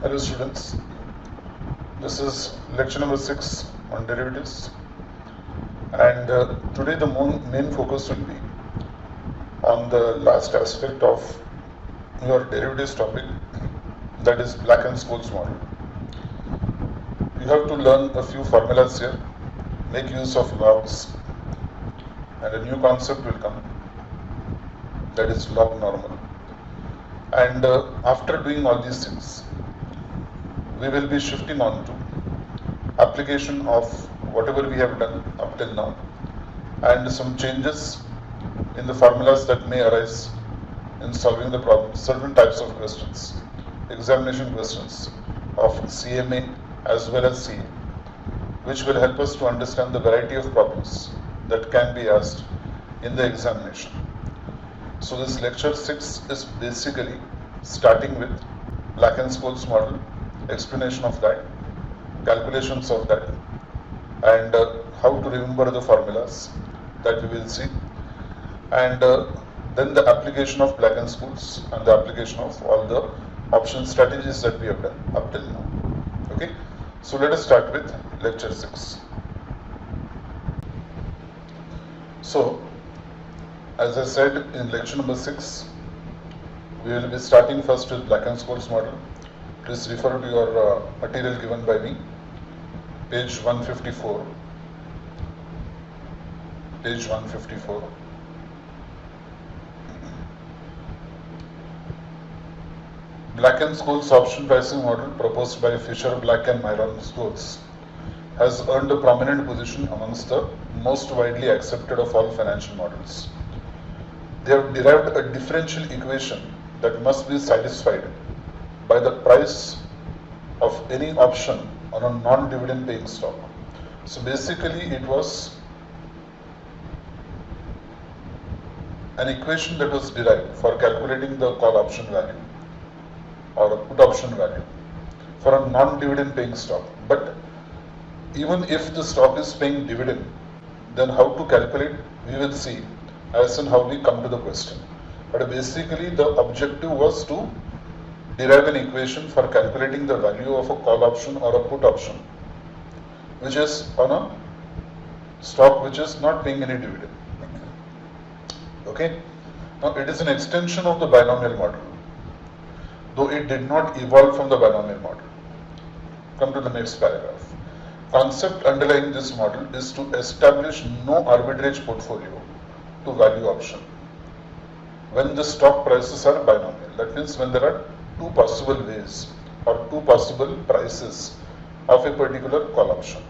Hello students, this is lecture number 6 on derivatives, and today the main focus will be on the last aspect of your derivatives topic, that is Black and Scholes model. You have to learn a few formulas here, make use of logs, and a new concept will come, that is log normal. And after doing all these things, we will be shifting on to application of whatever we have done up till now and some changes in the formulas that may arise in solving the problem, certain types of questions, examination questions of CMA as well as CA, which will help us to understand the variety of problems that can be asked in the examination. So this lecture 6 is basically starting with Black and Scholes model, explanation of that, calculations of that, and how to remember the formulas that we will see, and then the application of Black and Scholes and the application of all the option strategies that we have done up till now. Okay, so let us start with lecture 6. So, as I said in lecture number 6, we will be starting first with Black and Scholes model. Please refer to your material given by me, page 154. Page 154. Black and Scholes option pricing model proposed by Fisher, Black and Myron Scholes has earned a prominent position amongst the most widely accepted of all financial models. They have derived a differential equation that must be satisfied by the price of any option on a non-dividend paying stock. So basically it was an equation that was derived for calculating the call option value or a put option value for a non-dividend paying stock. But even if the stock is paying dividend, then how to calculate, we will see as in how we come to the question. But basically the objective was to derive an equation for calculating the value of a call option or a put option, which is on a stock which is not paying any dividend. Okay. Now it is an extension of the binomial model, though it did not evolve from the binomial model. Come to the next paragraph. Concept underlying this model is to establish no arbitrage portfolio to value option when the stock prices are binomial. That means when there are two possible ways or two possible prices of a particular call option.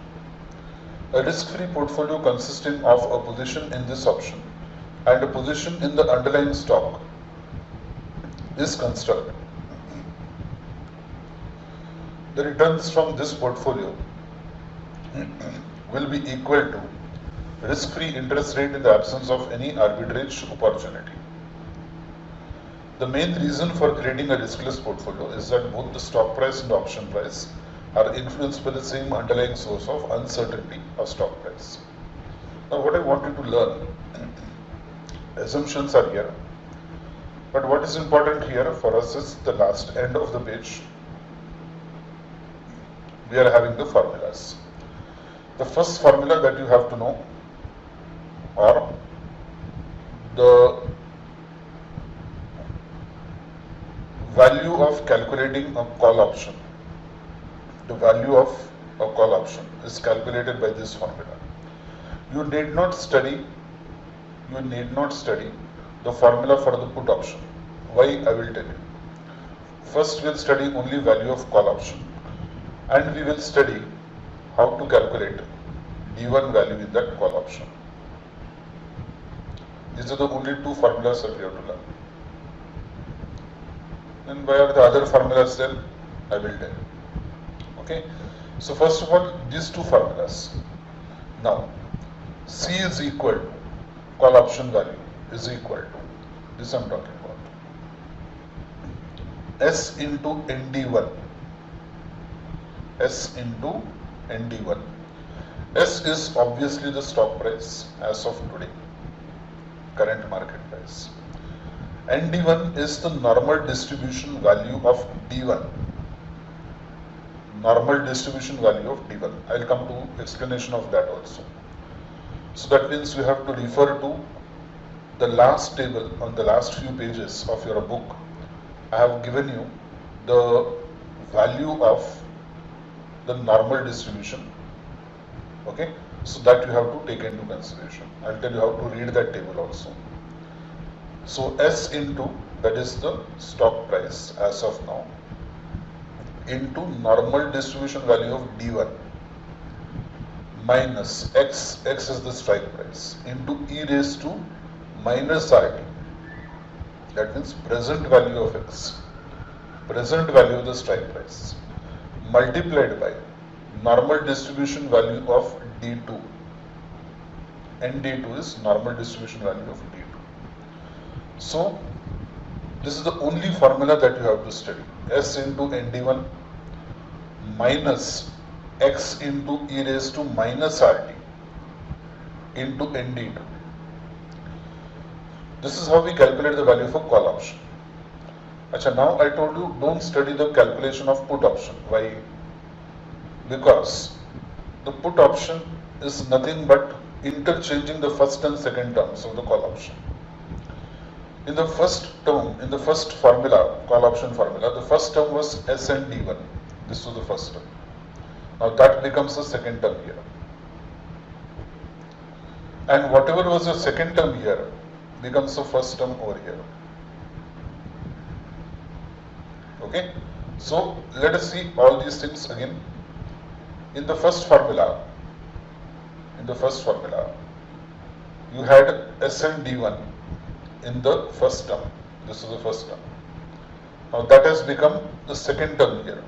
A risk-free portfolio consisting of a position in this option and a position in the underlying stock is constructed. The returns from this portfolio will be equal to risk-free interest rate in the absence of any arbitrage opportunity. The main reason for creating a riskless portfolio is that both the stock price and the option price are influenced by the same underlying source of uncertainty of stock price. Now what I want you to learn, assumptions are here, but what is important here for us is the last end of the page. We are having the formulas. The first formula that you have to know, or the value of calculating a call option. The value of a call option is calculated by this formula. You need not study the formula for the put option. Why? I will tell you. First we will study only value of call option, and we will study how to calculate D1 value in that call option. These are the only two formulas that we have to learn. And why are the other formulas then? I will tell you. Okay. So first of all, these two formulas. Now, C is equal to call option value is equal to this I am talking about S into ND1. S into ND1. S is obviously the stock price as of today, current market price. ND1 is the normal distribution value of D1 normal distribution value of D1. I'll come to explanation of that also. So that means you have to refer to the last table on the last few pages of your book. I have given you the value of the normal distribution, okay, so that you have to take into consideration. I'll tell you how to read that table also. So S into, that is the stock price as of now, into normal distribution value of D1 minus X is the strike price, into e raised to minus RT, that means present value of X, present value of the strike price, multiplied by normal distribution value of D2, and D2 is normal distribution value of D2. So this is the only formula that you have to study. S into ND1 minus X into e raised to minus RT into ND2. This is how we calculate the value for call option. Achha, now I told you don't study the calculation of put option. Why? Because the put option is nothing but interchanging the first and second terms of the call option. In the first term, in the first formula, call option formula, the first term was S and D1. This was the first term. Now that becomes the second term here. And whatever was the second term here becomes the first term over here. Okay? So let us see all these things again. In the first formula, you had S and D1 in the first term. This is the first term. Now that has become the second term here.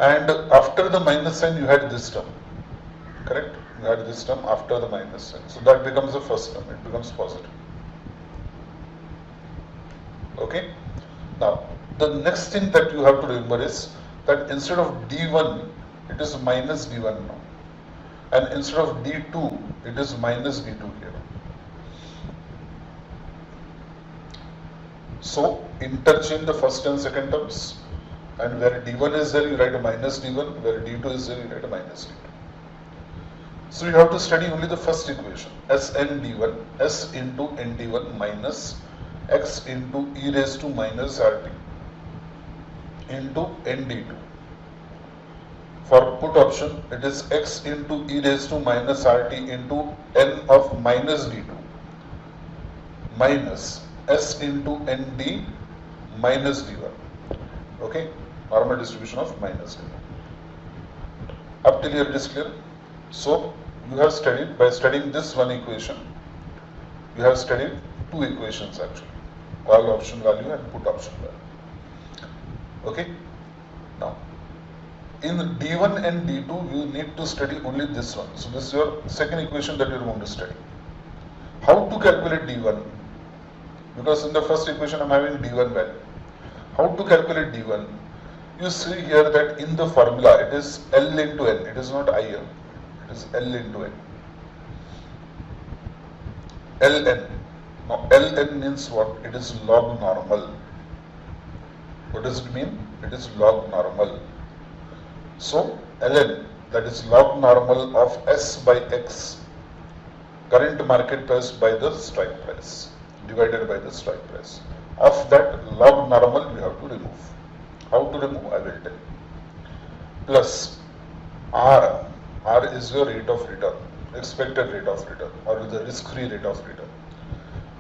And after the minus sign, you had this term. Correct? You had this term after the minus sign. So that becomes the first term. It becomes positive. Okay? Now, the next thing that you have to remember is that instead of D1, it is minus D1 now. And instead of D2, it is minus D2 here. So, interchange the first and second terms. And where D1 is there, you write a minus D1. Where D2 is there, you write a minus D2. So you have to study only the first equation, S n D1, S into ND1 minus X into e raised to minus RT into ND2. For put option, it is X into e raised to minus RT into N of minus D2 minus S into ND minus D1. Okay, normal distribution of minus D1. Up till here it is clear. So you have studied, by studying this one equation, you have studied two equations actually, call option value and put option value. Okay. Now, in D1 and D2, you need to study only this one. So this is your second equation that you are going to study. How to calculate D1? Because in the first equation I am having D1 value. How to calculate D1? You see here that in the formula it is L into N. It is not IL. It is L into N. Ln. Now Ln means what? It is log normal. What does it mean? It is log normal. So Ln, that is log normal of S by X, current market price by the strike price, divided by the strike price. Of that log normal we have to remove. How to remove? I will tell you. Plus R. R is your rate of return, expected rate of return, or the risk-free rate of return,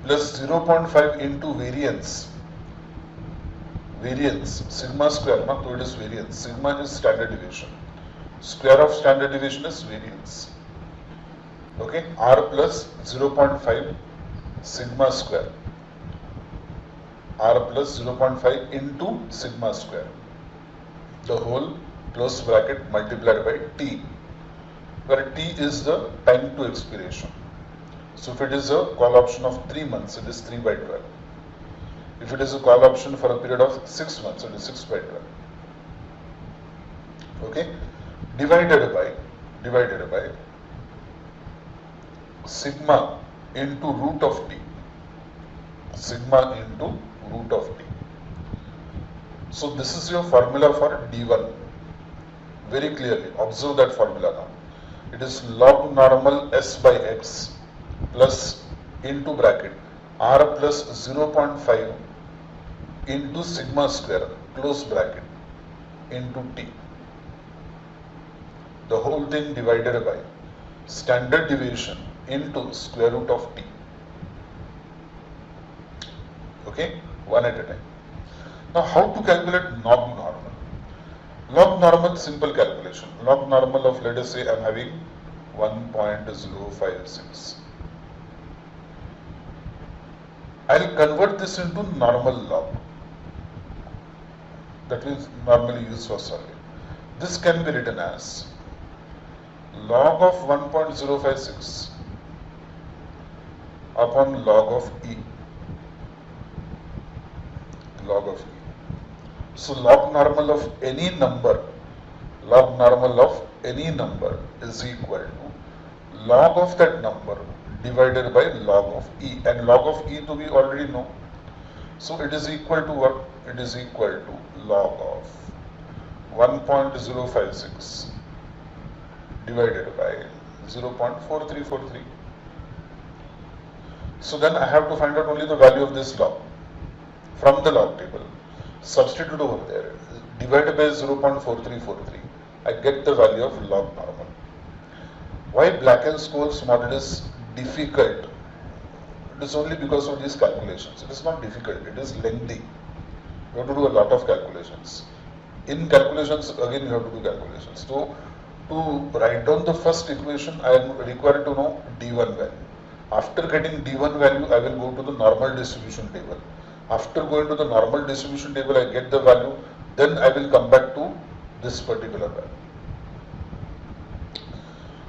plus 0.5 into variance. Variance, sigma square, not so it is variance. Sigma is standard deviation. Square of standard deviation is variance. Okay, R plus 0.5 sigma square. R plus 0.5 into sigma square. The whole close bracket multiplied by T, where T is the time to expiration. So if it is a call option of 3 months, it is 3 by 12. If it is a call option for a period of 6 months, it is 6 by 12. Okay, divided by sigma into root of T. Sigma into root of T. So this is your formula for D1. very clearly. Observe that formula now. It is log normal S by X plus into bracket R plus 0.5 into sigma square close bracket into T. The whole thing divided by standard deviation into square root of T. Okay, one at a time. Now how to calculate log normal? Log normal, simple calculation. Log normal of, let us say I am having 1.056. I will convert this into normal log. That is normally used for solving. This can be written as log of 1.056 upon log of E. Log of E. So log normal of any number, is equal to log of that number divided by log of E, and log of E to we already know. So it is equal to what? It is equal to log of 1.056 divided by 0.4343. So then I have to find out only the value of this log from the log table. Substitute over there, divided by 0.4343, I get the value of log normal. Why Black-Scholes model is difficult? It is only because of these calculations. It is not difficult, it is lengthy. You have to do a lot of calculations. In calculations, again you have to do calculations. So, to write down the first equation, I am required to know D1 value. After getting D1 value, I will go to the normal distribution table. After going to the normal distribution table, I get the value, then I will come back to this particular value.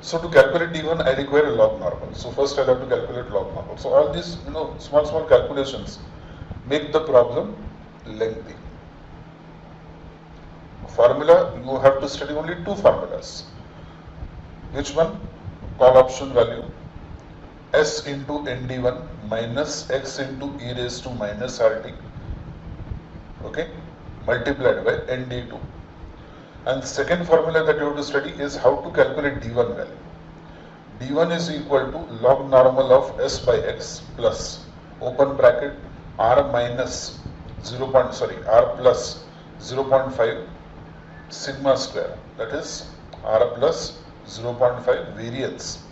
So to calculate D1, I require a log normal. So first I have to calculate log normal. So all these, small calculations make the problem lengthy. Formula, you have to study only two formulas. Which one? Call option value. S into ND1 minus X into e raised to minus RT, okay, multiplied by ND2. And second formula that you have to study is how to calculate D1 value. D1 is equal to log normal of S by X plus open bracket R minus R plus 0.5 sigma square, that is R plus 0.5 variance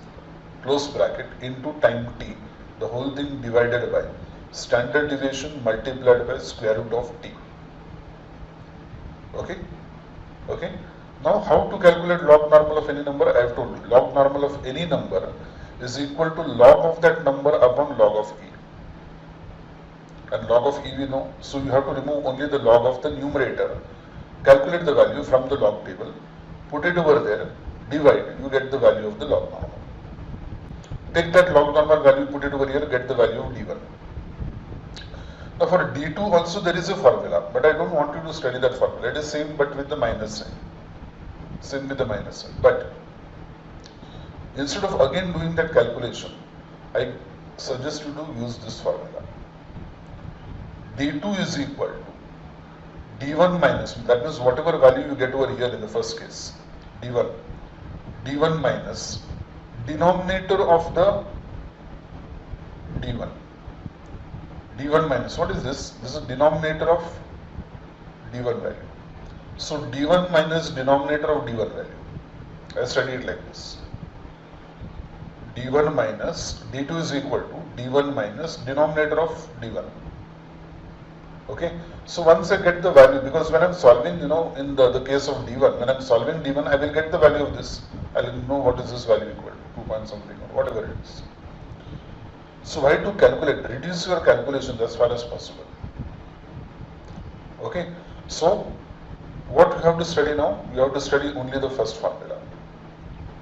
close bracket into time T, the whole thing divided by standard deviation multiplied by square root of T. Okay. Now how to calculate log normal of any number? I have told you, log normal of any number is equal to log of that number upon log of E. And log of E we know, so you have to remove only the log of the numerator, calculate the value from the log table, put it over there, divide, you get the value of the log normal. Take that log normal value, put it over here, get the value of D1. Now for D2 also there is a formula, but I don't want you to study that formula. It is same but with the minus sign. But instead of again doing that calculation, I suggest you to use this formula. D2 is equal to D1 minus, that means whatever value you get over here in the first case, D1 minus denominator of the D1 minus, what is this? This is denominator of D1 value. So D1 minus denominator of D1 value. I study it like this. D1 minus D2 is equal to D1 minus denominator of D1. Okay. So once I get the value, because when I am solving, in the case of D1, when I am solving D1, I will get the value of this. I will know what is this value equal to, 2 point something or whatever it is. So why to calculate? Reduce your calculations as far as possible. Okay. So what you have to study now? You have to study only the first formula.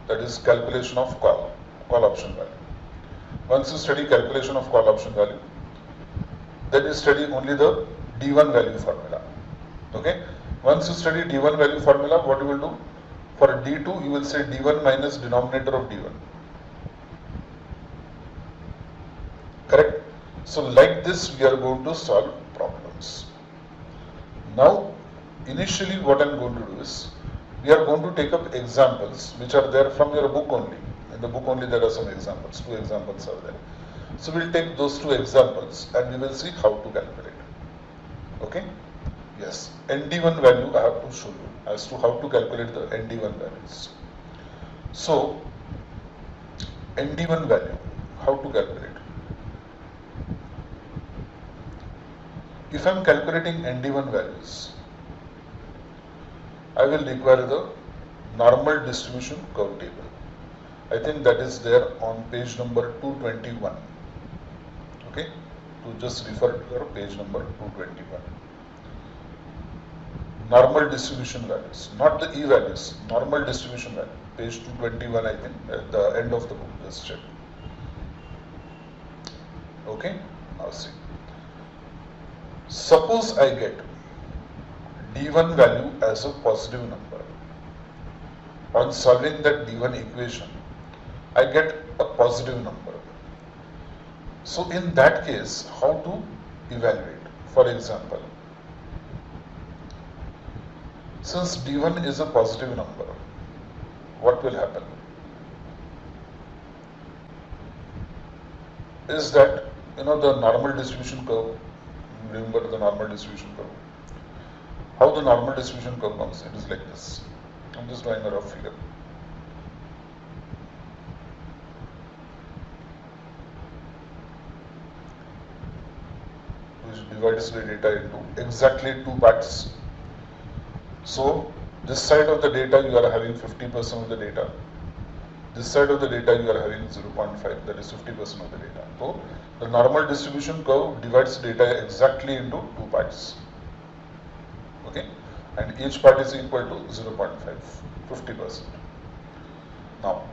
That is calculation of call option value. Once you study calculation of call option value, then you study only the D1 value formula. Okay. Once you study D1 value formula, what you will do? For D2, you will say D1 minus denominator of D1. Correct? So like this we are going to solve problems. Now initially what I am going to do is, we are going to take up examples which are there from your book only. In the book only there are some examples, 2 examples are there. So we'll take those 2 examples and we will see how to calculate. Okay? Yes, ND1 value I have to show you as to how to calculate the ND1 values. So, ND1 value, how to calculate? If I am calculating ND1 values, I will require the normal distribution curve table. I think that is there on page number 221. Okay, to just refer to your page number 221. Normal distribution values, not the E values, normal distribution value, page 221 I think, at the end of the book, just check. Okay, now see. Suppose I get D1 value as a positive number. On solving that D1 equation, I get a positive number. So in that case, how to evaluate? For example, since D1 is a positive number, what will happen? Is that, the normal distribution curve, remember the normal distribution curve. How the normal distribution curve comes? It is like this. I'm just drawing a rough figure. Which divides the data into exactly 2 parts. So this side of the data you are having 50% of the data. This side of the data you are having 0.5, that is 50% of the data. So the normal distribution curve divides data exactly into 2 parts. Okay, and each part is equal to 0.5, 50%. Now,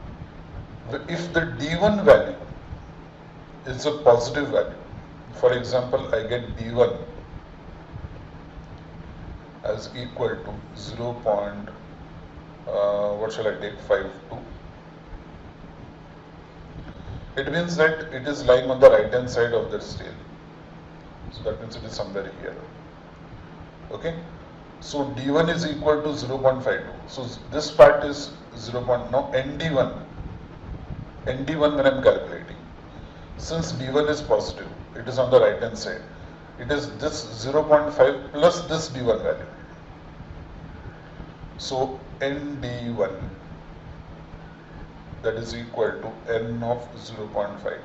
if the D1 value is a positive value, for example, I get D1 as equal to 0. What shall I take? 52. It means that it is lying on the right hand side of the scale. So that means it is somewhere here. Okay. So D1 is equal to 0.52. So this part is 0. Now ND1 when I am calculating, since D1 is positive, it is on the right hand side. It is this 0.5 plus this D1 value. So ND1, that is equal to N of 0.52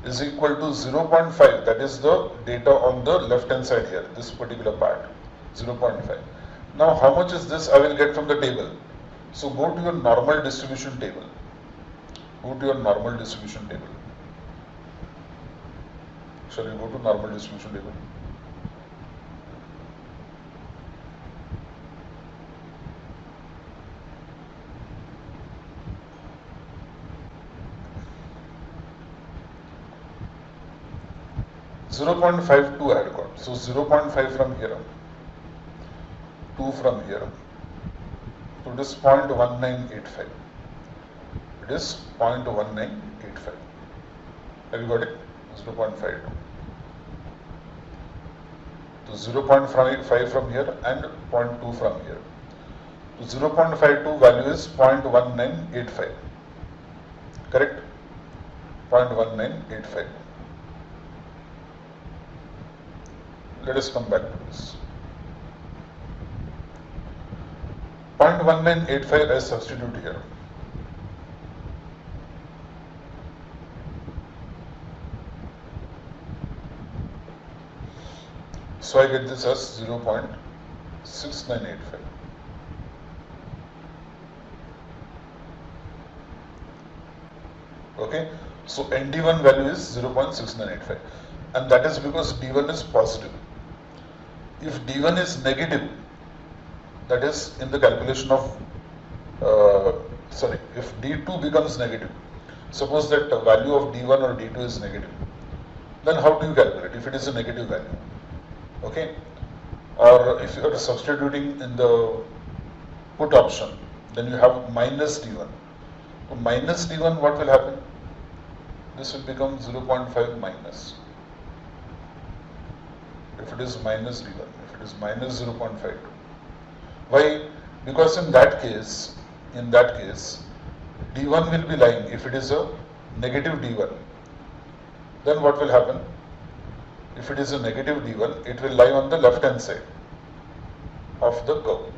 is equal to 0.5, that is the data on the left hand side here, this particular part, 0.5. Now how much is this I will get from the table? So go to your normal distribution table. Go to your normal distribution table. Shall we go to normal distribution table? .52 I had got. So 0.5 from here, 2 from here. So it is 0.1985. It is 0.1985. Have you got it? 0.52. So 0.5 from here and 0.2 from here. So 0.52 value is 0.1985. Correct? 0.1985. Let us come back to this. 0.1985 I substitute here. So I get this as 0.6985. Okay, so ND1 value is 0.6985, and that is because D1 is positive. If D1 is negative, that is in the calculation of, if D2 becomes negative, suppose that the value of D1 or D2 is negative, then how do you calculate if it is a negative value? Okay, or if you are substituting in the put option, then you have minus D1. So minus D1, what will happen? This will become 0.5 minus. If it is minus D1, if it is minus 0.52. Why? because in that case, D1 will be lying, if it is a negative D1, then what will happen? If it is a negative D1, it will lie on the left hand side of the curve.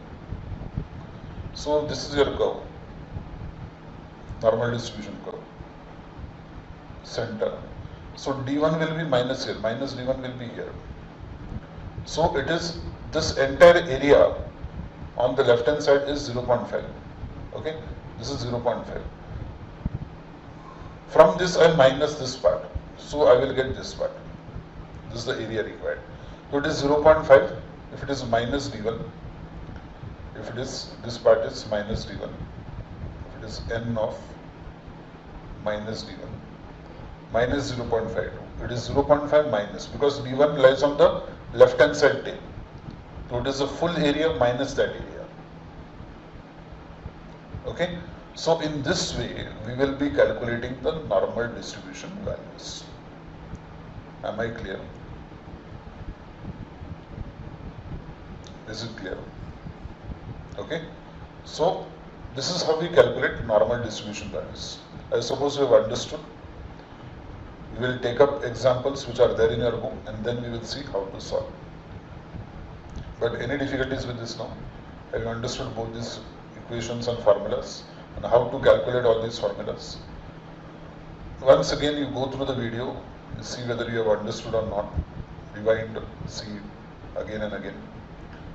So this is your curve, normal distribution curve, center. So D1 will be minus here, minus D1 will be here. So it is, this entire area on the left hand side is 0.5. Okay, this is 0.5. From this I minus this part, so I will get this part. This is the area required. So it is 0.5. If it is minus D1, if it is, this part is minus D1, if it is n of minus D1, minus 0.52, it is 0.5 minus, because D1 lies on the left hand side tail. So it is the full area minus that area. Okay. So in this way, we will be calculating the normal distribution values. Am I clear? Is it clear? Okay. So this is how we calculate normal distribution values. I suppose you have understood. We will take up examples which are there in your book, and then we will see how to solve. But any difficulties with this now? Have you understood both these equations and formulas, and how to calculate all these formulas? Once again, you go through the video, you see whether you have understood or not. Rewind, see again and again,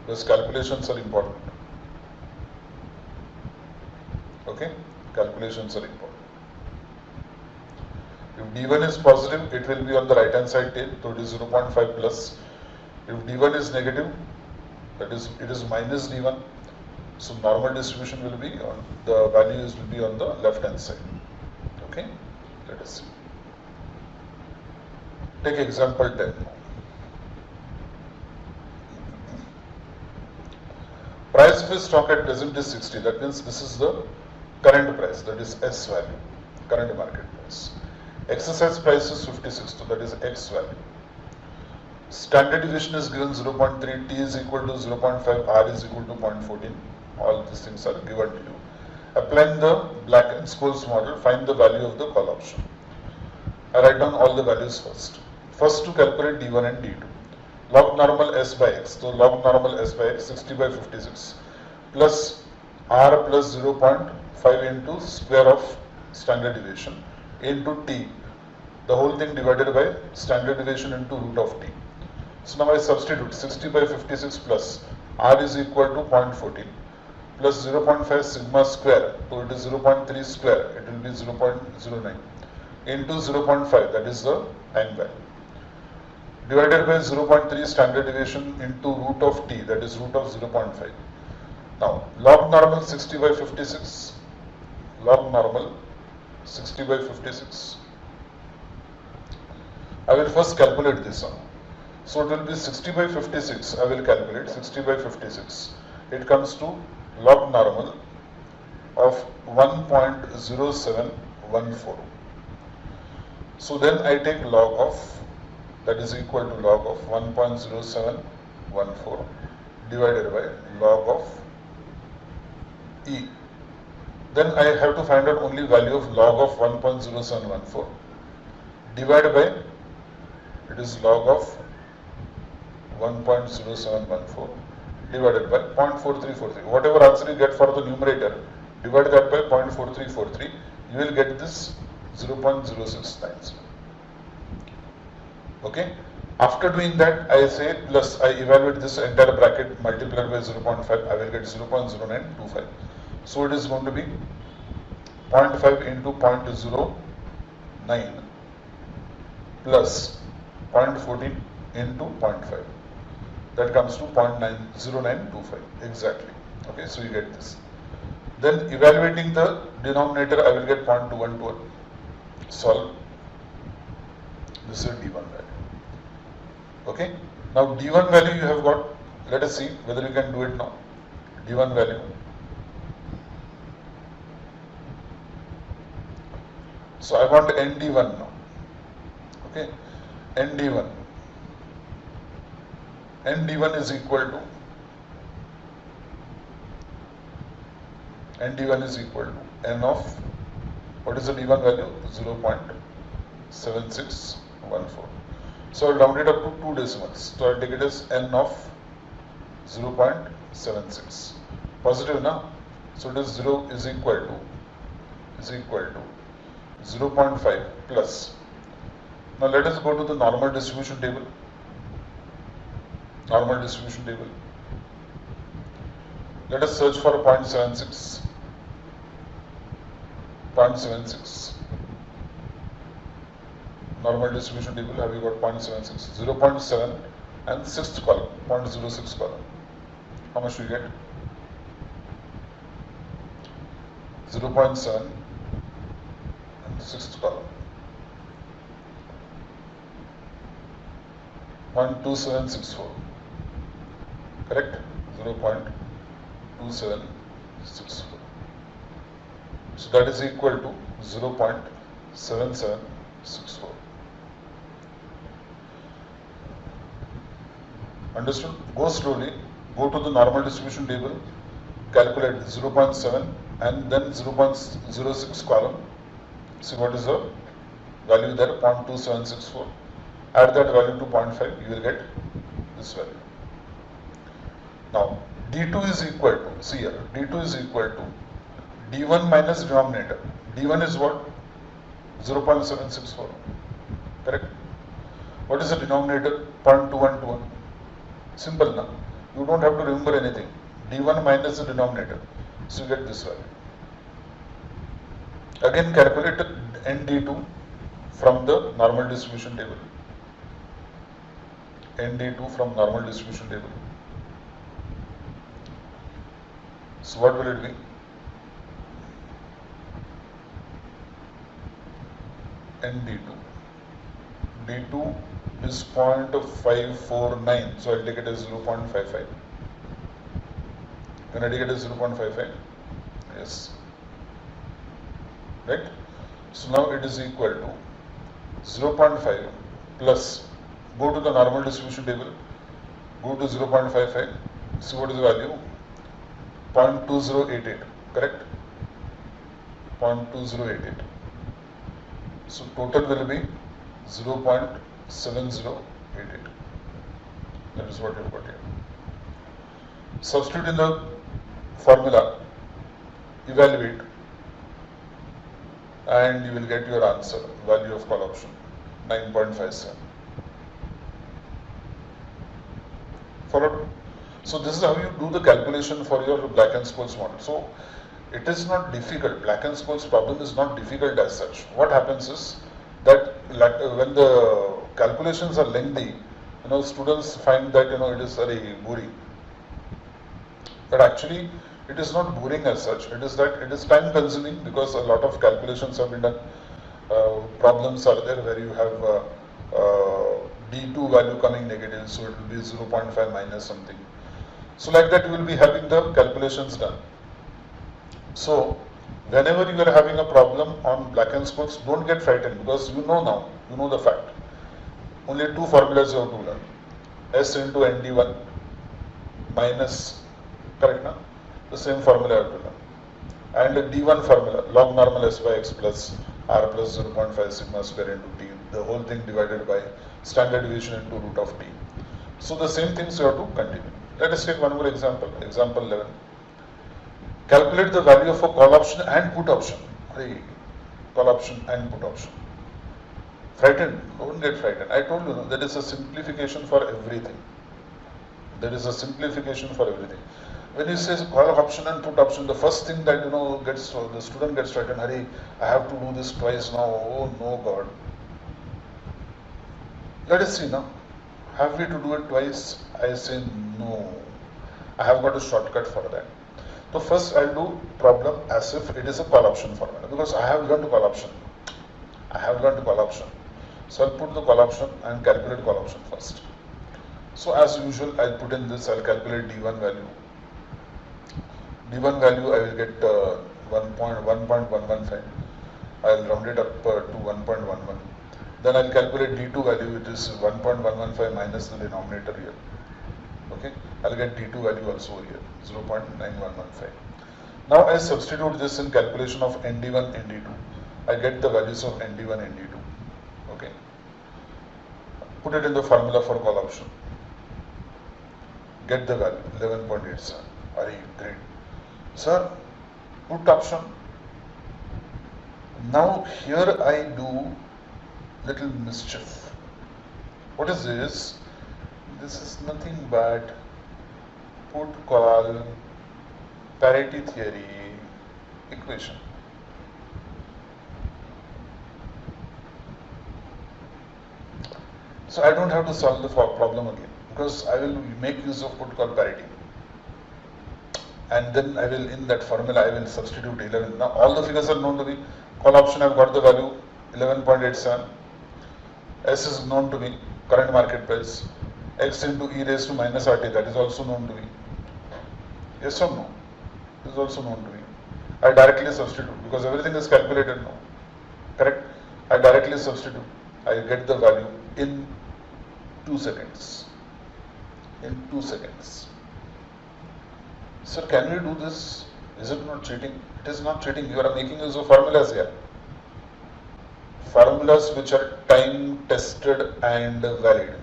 because calculations are important. Okay, calculations are important. If D1 is positive, it will be on the right hand side tail, so it is 0.5 plus. If D1 is negative, that is, it is minus D1. So normal distribution will be on, the values will be on the left hand side. Okay, let us see. Take example 10. Price of a stock at present is 60. That means this is the current price, that is S value, current market price. Exercise price is 56, so that is X value. Standard deviation is given 0.3, T is equal to 0.5, R is equal to 0.14. All these things are given to you. Applying the Black and Scholes model, find the value of the call option. I write down all the values first. First to calculate D1 and D2. Log normal S by X. So log normal S by X, 60 by 56 plus R plus 0.5 into square of standard deviation into T. The whole thing divided by standard deviation into root of T. So now I substitute 60 by 56 plus R is equal to 0.14 plus 0.5 sigma square, so it is 0.3 square, it will be 0.09 into 0.5, that is the time value, divided by 0.3 standard deviation into root of T, that is root of 0.5. Now log normal 60 by 56, log normal 60 by 56. I will first calculate this one. So it will be 60 by 56, I will calculate 60 by 56. It comes to log normal of 1.0714. So then I take log of, that is equal to log of 1.0714 divided by log of E. Then I have to find out only value of log of 1.0714 divided by, it is log of 1.0714 divided by 0.4343. Whatever answer you get for the numerator, divide that by 0.4343, you will get this 0.0690. Okay. After doing that, I say plus, I evaluate this entire bracket multiplied by 0.5, I will get 0.0925. So it is going to be 0.5 into 0.09 plus 0.14 into 0.5. That comes to 0.0925 exactly. Okay, so you get this. Then evaluating the denominator, I will get 0.2121. Solve. This is D1 value. Okay. Now D1 value you have got. Let us see whether you can do it now. D1 value. So I want ND1 now. Okay. ND1. ND1 is equal to and d1 is equal to n of, what is the d1 value? 0.7614. So I'll round it up to 2 decimals. So I'll take it as n of 0.76. Positive now. So it is 0 is equal to 0.5 plus. Now let us go to the normal distribution table. Normal distribution table. Let us search for a 0.76. 0.76. Normal distribution table, have you got 0.76, 0.7 and 6th column, 0.06 column. How much do you get? 0.7 and 6th column. 0.2764. Correct? 0.2764. So that is equal to 0.7764. Understood? Go slowly, go to the normal distribution table, calculate 0.7 and then 0.06 column. See what is the value there, 0.2764. Add that value to 0.5, you will get this value. Now, D2 is equal to, see here, D2 is equal to D1 minus denominator. D1 is what? 0.764. Correct? What is the denominator? 0.2121. Simple now. You don't have to remember anything. D1 minus the denominator. So you get this value. Again calculate ND2 from the normal distribution table. ND2 from normal distribution table. So what will it be? ND2. D2 is 0.549. So I'll take it as 0.55. Can I take it as 0.55? Yes. Right? So now it is equal to 0.5 plus, go to the normal distribution table, go to 0.55, see what is the value? 0.2088, correct? 0.2088. So total will be 0.7088. That is what you have got here. Substitute in the formula, evaluate, and you will get your answer, value of call option 9.57. Followed? So this is how you do the calculation for your Black and Scholes model. So it is not difficult. Black and Scholes problem is not difficult as such. What happens is that when the calculations are lengthy, students find that it is very boring. But actually, it is not boring as such. It is that it is time consuming because a lot of calculations have been done. Problems are there where you have D2 value coming negative, so it will be 0.5 minus something. So like that you will be having the calculations done. So whenever you are having a problem on Black and Scholes, don't get frightened because you know now, you know the fact. Only two formulas you have to learn. S into ND1 minus, correct now? The same formula you have to learn. And the D1 formula, log normal S by X plus R plus 0.5 sigma square into T, the whole thing divided by standard deviation into root of T. So the same things you have to continue. Let us take one more example, example 11. Calculate the value of a call option and put option. Hey, call option and put option. Frightened? Don't get frightened. I told you, there is a simplification for everything. There is a simplification for everything. When you say call option and put option, the first thing that gets the student gets frightened. Hurry, I have to do this twice now. Oh no, God. Let us see now. Have we to do it twice? I say no. I have got a shortcut for that. So first I'll do problem as if it is a call option formula because I have learned call option. I have learned call option. So I'll put the call option and calculate call option first. So as usual, I'll put in this, I'll calculate D1 value. D1 value I will get 1.115. I'll round it up to 1.11. Then I'll calculate D2 value, which is 1.115 minus the denominator here. Okay, I'll get D2 value also here, 0.9115. Now I substitute this in calculation of ND1, ND2. I get the values of ND1, ND2. Okay. Put it in the formula for call option. Get the value 11.87. Very great. Sir, put option. Now here I do little mischief. What is this? This is nothing but put call parity theory equation. So I don't have to solve the problem again because I will make use of put call parity. And then I will, in that formula, I will substitute 11. Now all the figures are known to me. Call option, I've got the value 11.87. S is known to me, current market price. X into e raised to minus RT, that is also known to me. Yes or no? This is also known to me. I directly substitute because everything is calculated now. Correct? I directly substitute. I get the value in 2 seconds. In 2 seconds. Sir, can we do this? Is it not cheating? It is not cheating. You are making use of formulas here. Formulas which are time tested and valid.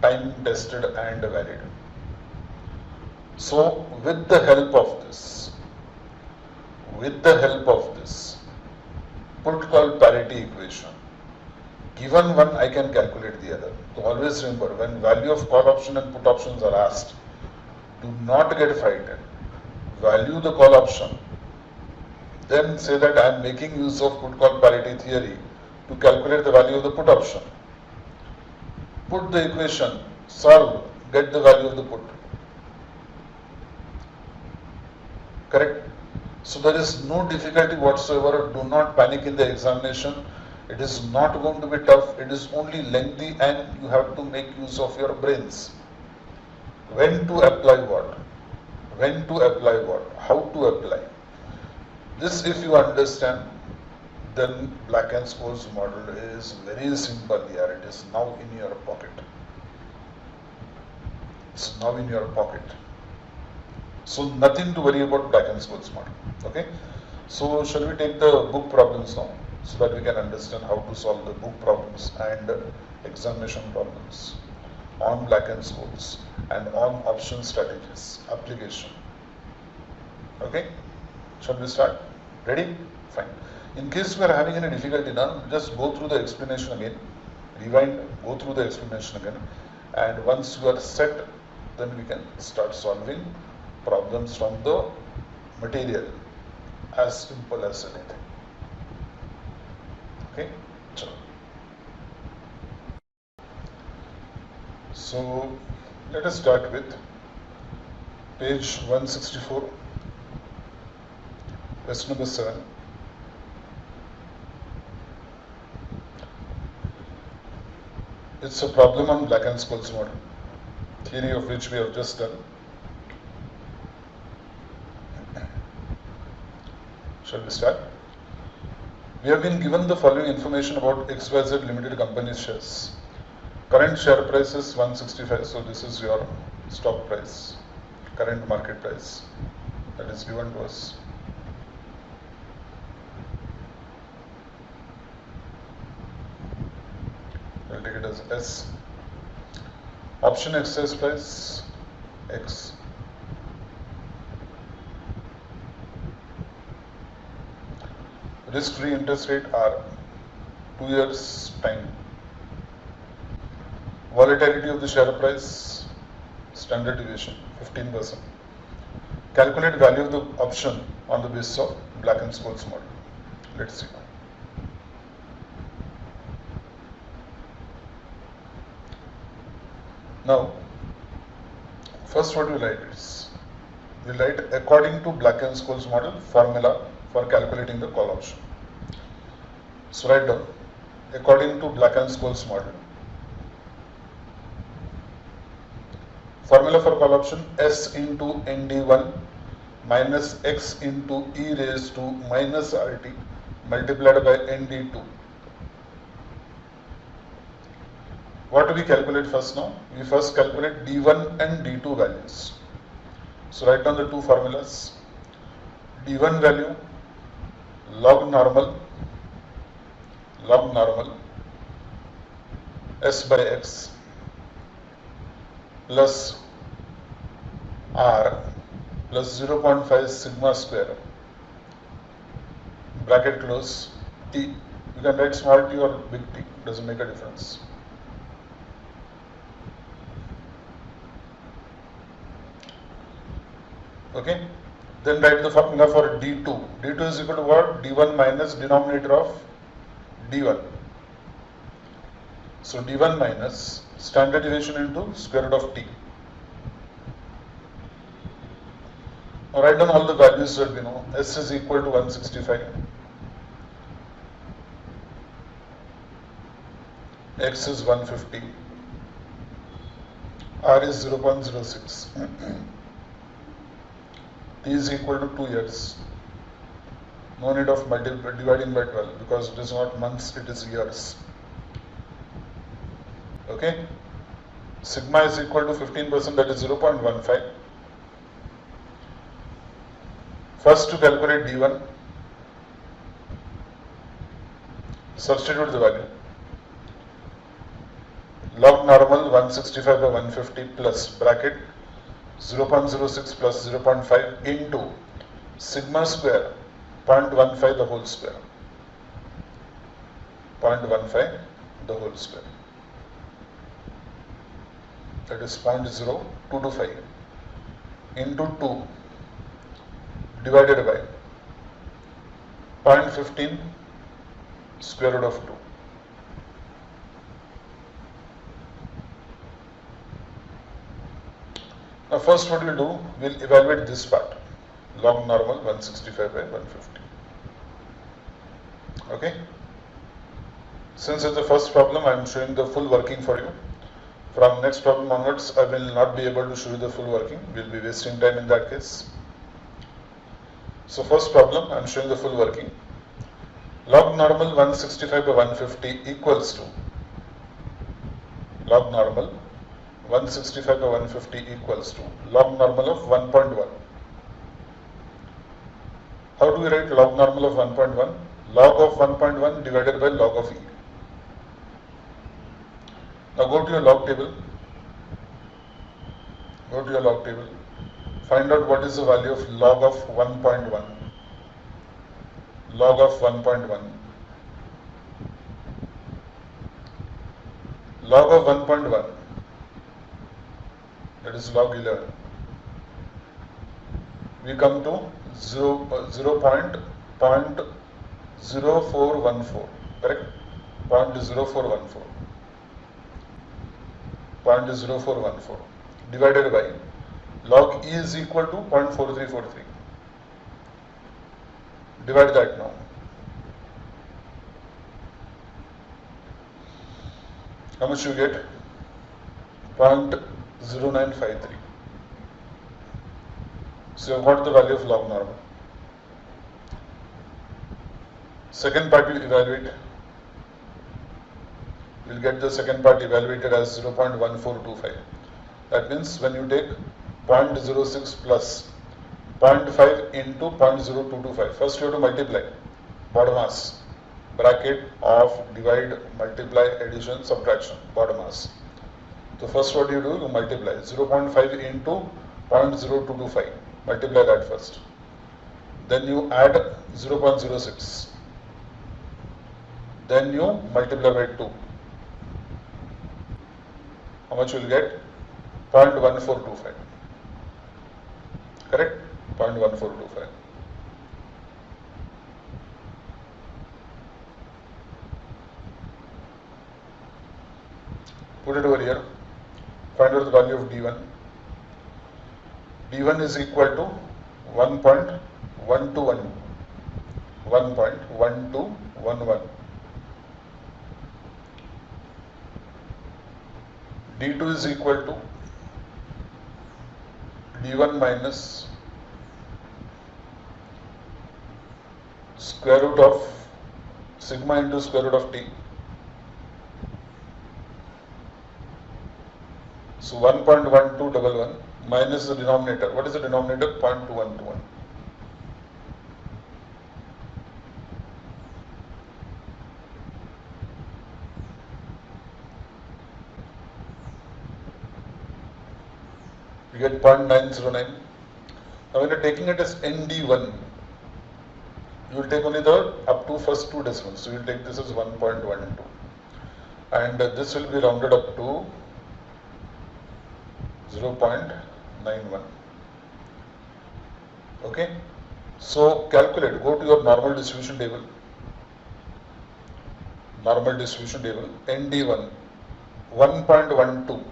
Time tested and valid. So, with the help of this, put call parity equation, given one I can calculate the other. So always remember, when value of call option and put options are asked, do not get frightened. Value the call option, then say that I am making use of put call parity theory to calculate the value of the put option. Put the equation, solve, get the value of the put. Correct? So there is no difficulty whatsoever. Do not panic in the examination. It is not going to be tough. It is only lengthy and you have to make use of your brains. When to apply what? When to apply what? How to apply? This if you understand, then Black and Scholes model is very simple here. It is now in your pocket. It's now in your pocket. So nothing to worry about Black and Scholes model. Okay? So shall we take the book problems now so that we can understand how to solve the book problems and examination problems on Black and Scholes and on option strategies application. Okay? Shall we start? Ready? Fine. In case we are having any difficulty now, just go through the explanation again. Rewind, go through the explanation again. And once you are set, then we can start solving problems from the material. As simple as anything. Okay? So let us start with page 164, question number 7. It's a problem on Black and Scholes model, theory of which we have just done. Shall we start? We have been given the following information about XYZ Limited Company shares. Current share price is 165, so this is your stock price, current market price that is given to us. We'll take it as S. Option exercise price X. Risk-free interest rate R, 2 years time. Volatility of the share price, standard deviation 15%. Calculate value of the option on the basis of Black and Scholes model. Let's see. Now, first what we write is, we write according to Black and Scholes model formula for calculating the call option. So write down according to Black and Scholes model. Formula for call option S into ND1 minus X into e raised to minus RT multiplied by ND2. What do we calculate first now? We first calculate D1 and D2 values. So write down the two formulas. d1 value log normal s by x plus r plus 0.5 sigma square bracket close t. You can write small t or big T, doesn't make a difference. Okay, then write the formula for d2. d2 is equal to what? d1 minus denominator of d1. So d1 minus standard deviation into square root of t. Now write down all the values that we know. S is equal to 165. X is 150. R is 0.06. T is equal to 2 years. No need of dividing by 12 because it is not months, it is years. Okay. Sigma is equal to 15%, that is 0.15. First to calculate D1, substitute the value. Log normal 165 by 150 plus bracket 0.06 plus 0.5 into sigma square 0.15 the whole square. 0.15 the whole square. That is 0.0225 into 2 divided by 0.15 square root of 2. Now first what we'll do, we'll evaluate this part, log normal 165 by 150. Okay. Since it's the first problem, I am showing the full working for you. From next problem onwards, I will not be able to show you the full working. We'll be wasting time in that case. So first problem, I am showing the full working. Log normal 165 by 150 equals to log normal 165 by 150 equals to log normal of 1.1. How do we write log normal of 1.1? Log of 1.1 divided by log of e. Now go to your log table. Go to your log table. Find out what is the value of log of 1.1. Log of 1.1. Log of 1.1. That is log 11. We come to 0.0414, correct? 0.0414. 0.0414 divided by log e is equal to 0.4343. Divide that now. How much you get? 0.0953. So you have got the value of log normal. Second part you evaluate. You will get the second part evaluated as 0.1425. That means when you take 0.06 plus 0.5 into 0.0225, first you have to multiply BODMAS, bracket of divide, multiply, addition, subtraction, BODMAS. So first what you do, you multiply 0.5 into 0.0225, multiply that first. Then you add 0.06. Then you multiply by 2. How much you will get? 0.1425. Correct? 0.1425. Put it over here. Find out the value of D1. D1 is equal to 1.1211. 1.1211. D2 is equal to D1 minus square root of sigma into square root of t. So 1.1211 minus the denominator. What is the denominator? 0.2121. you get 0.909. Now when you're taking it as ND1, you will take only the up to first two decimals. So you will take this as 1.12, and this will be rounded up to 0.91. Okay, so calculate, go to your normal distribution table, ND1 1.12,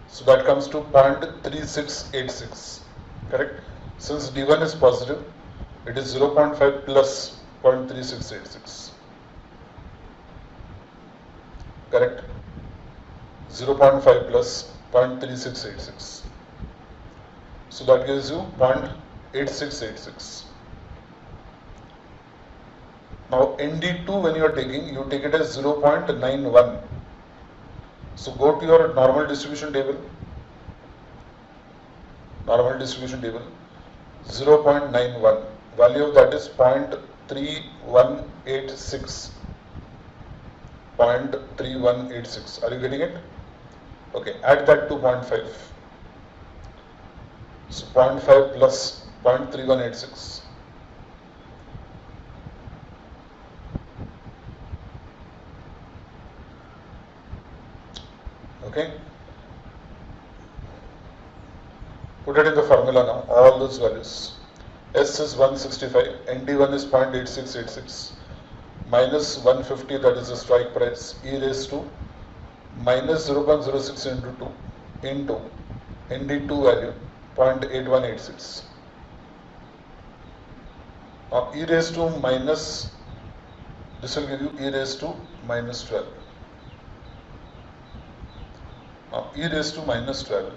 so that comes to 0.3686, correct? Since D1 is positive, it is 0.5 plus 0.3686, correct? 0.5 plus 0.3686, so that gives you 0.8686. Now ND2, when you are taking, you take it as 0.91. So go to your normal distribution table, 0.91, value of that is 0.3186, 0.3186. Are you getting it? Okay, add that to 0.5. So 0.5 plus 0.3186. Okay, put it in the formula now, all those values. S is 165, ND1 is 0.8686, minus 150, that is the strike price, e raised to minus 0.06 into 2 into ND2 value 0.8186. Now e raised to minus, this will give you e raised to minus 12. Now e raised to minus 12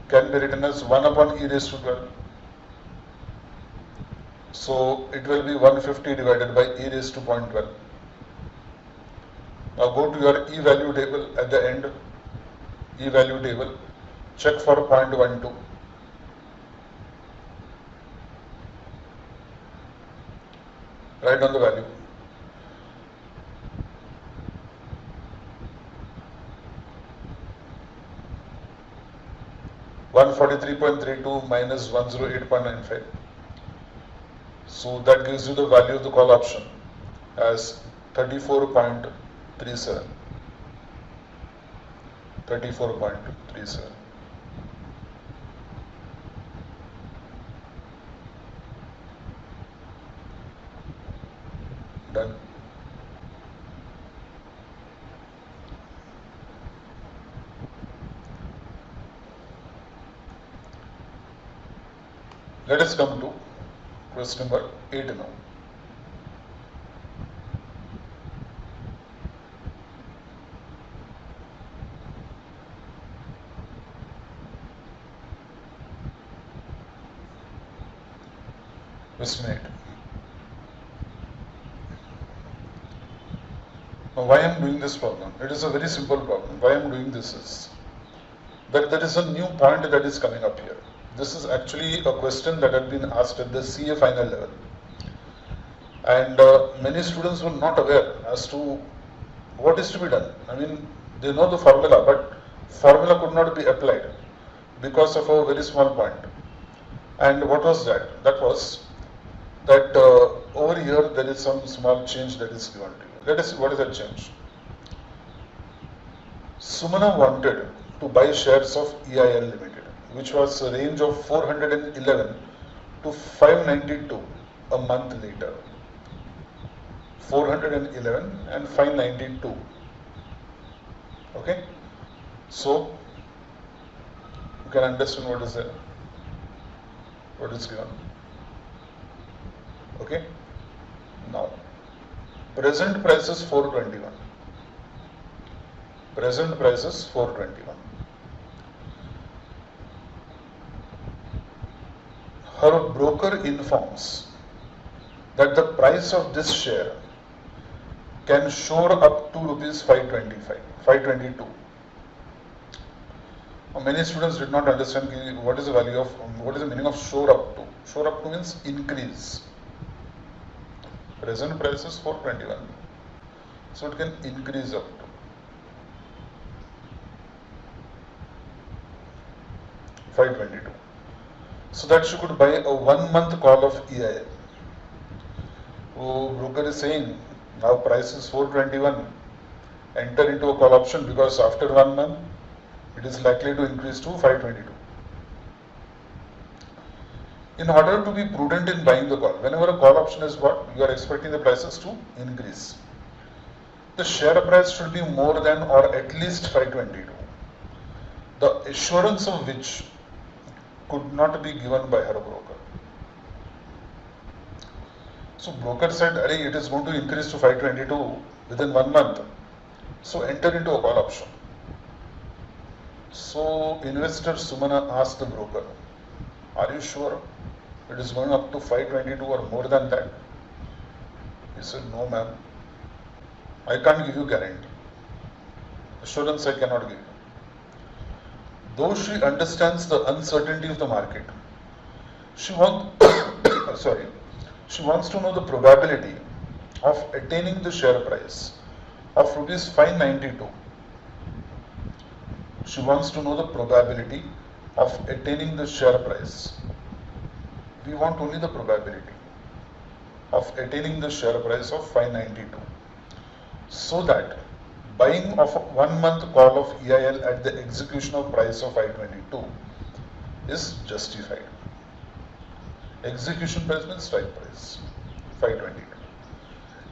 can be written as 1 upon e raised to 12. So it will be 150 divided by e raised to 0.12. Now go to your e value table at the end, e value table, check for 0.12. Write down the value. $143.32 minus 108.95. So that gives you the value of the call option as 34.37. 34.37. Done. Let us come to question number 8 now. Question 8. Now why I am doing this problem? It is a very simple problem. Why I am doing this is that there is a new point that is coming up here. This is actually a question that had been asked at the CA final level, and many students were not aware as to what is to be done. I mean, they know the formula, but formula could not be applied because of a very small point. And what was that? That was that over here there is some small change that is given to you. Let us see what is that change. Sumana wanted to buy shares of EIL Limited, which was a range of 411 to 592 a month later. 411 and 592. Okay, so you can understand what is there, what is given. Okay, now present price is 421. Present price is 421. Her broker informs that the price of this share can soar up to rupees 522. Many students did not understand what is the value of, what is the meaning of soar up to. Soar up to means increase. Present price is 421, so it can increase up to. 522. So that she could buy a 1 month call of EIL. So broker is saying now price is 421. Enter into a call option because after 1 month it is likely to increase to 522. In order to be prudent in buying the call, whenever a call option is bought, you are expecting the prices to increase. The share price should be more than or at least 522. The assurance of which could not be given by her broker. So broker said, it is going to increase to 522 within 1 month. So enter into a call option. So investor Sumana asked the broker, are you sure it is going up to 522 or more than that? He said, no ma'am, I can't give you guarantee. Assurance I cannot give you. Though she understands the uncertainty of the market, she wants she wants to know the probability of attaining the share price of rupees 592. She wants to know the probability of attaining the share price. We want only the probability of attaining the share price of 592, so that buying of a 1 month call of EIL at the execution of price of 522 is justified. Execution price means strike price 522.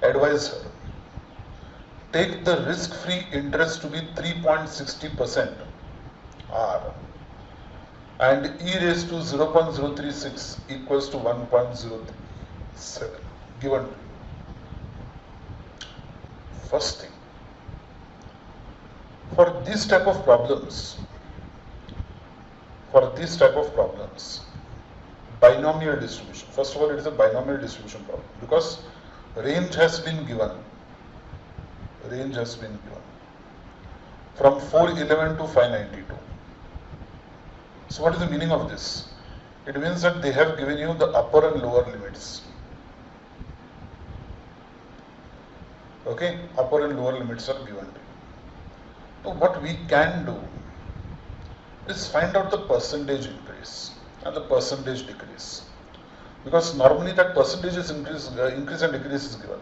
Advise her, take the risk-free interest to be 3.60% R and E raised to 0.036 equals to 1.07 given to you. First thing, for this type of problems, binomial distribution. First of all, it is a binomial distribution problem because range has been given. From 411 to 592. So what is the meaning of this? It means that they have given you the upper and lower limits. Okay, upper and lower limits are given to you. So what we can do is find out the percentage increase and the percentage decrease, because normally that percentage is increase and decrease is given.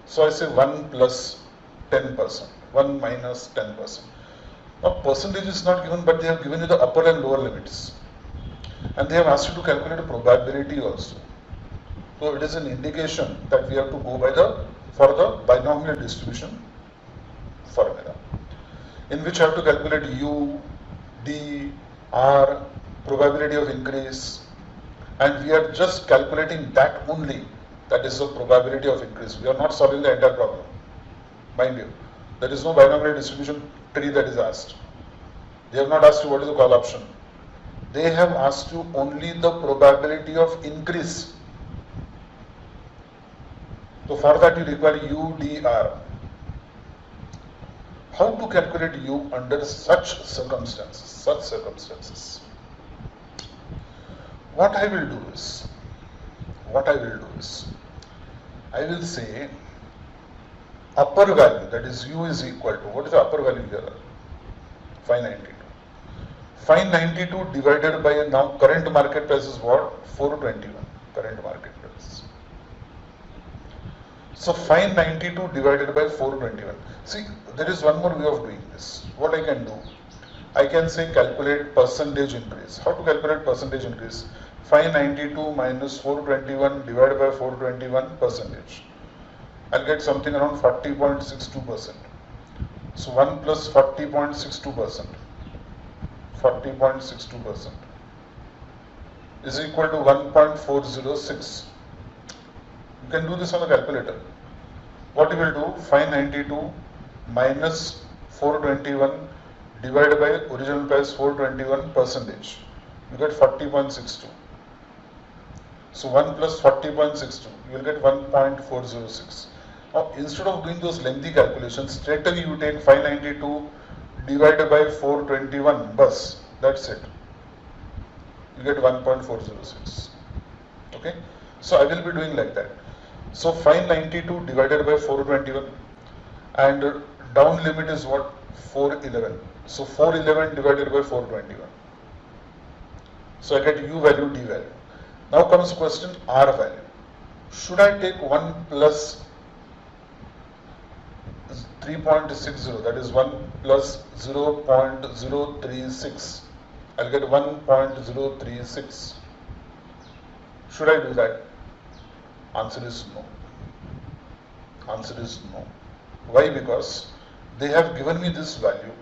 So I say 1 plus 10%, 1 minus 10%. Now percentage is not given, but they have given you the upper and lower limits, and they have asked you to calculate a probability also. So it is an indication that we have to go by for the binomial distribution formula, in which I have to calculate U, D, R, probability of increase, and we are just calculating that only. That is the probability of increase. We are not solving the entire problem. Mind you, there is no binomial distribution tree that is asked. They have not asked you what is the call option. They have asked you only the probability of increase. So for that you require U, D, R. How to calculate U under such circumstances? What I will do is, I will say upper value, that is U is equal to, what is the upper value here? 592. 592 divided by now current market price is what? 421, current market price. So 592 divided by 421. See, there is one more way of doing this. What I can do? I can say calculate percentage increase. How to calculate percentage increase? 592 minus 421 divided by 421 percentage. I'll get something around 40.62%. So 1 plus 40.62%. 40.62% is equal to 1.406. You can do this on a calculator. What you will do? 592 minus 421 divided by original price 421 percentage. You get 40.62. So 1 plus 40.62, you will get 1.406. Now instead of doing those lengthy calculations, straight away you take 592 divided by 421 bus, that's it. You get 1.406. Okay, so I will be doing like that. So 592 divided by 421 and down limit is what? 411. So 411 divided by 421. So I get U value, D value. Now comes question R value. Should I take 1 plus 3.60, that is 1 plus 0.036, I'll get 1.036. Should I do that? Answer is no. Answer is no. Why? Because they have given me this value.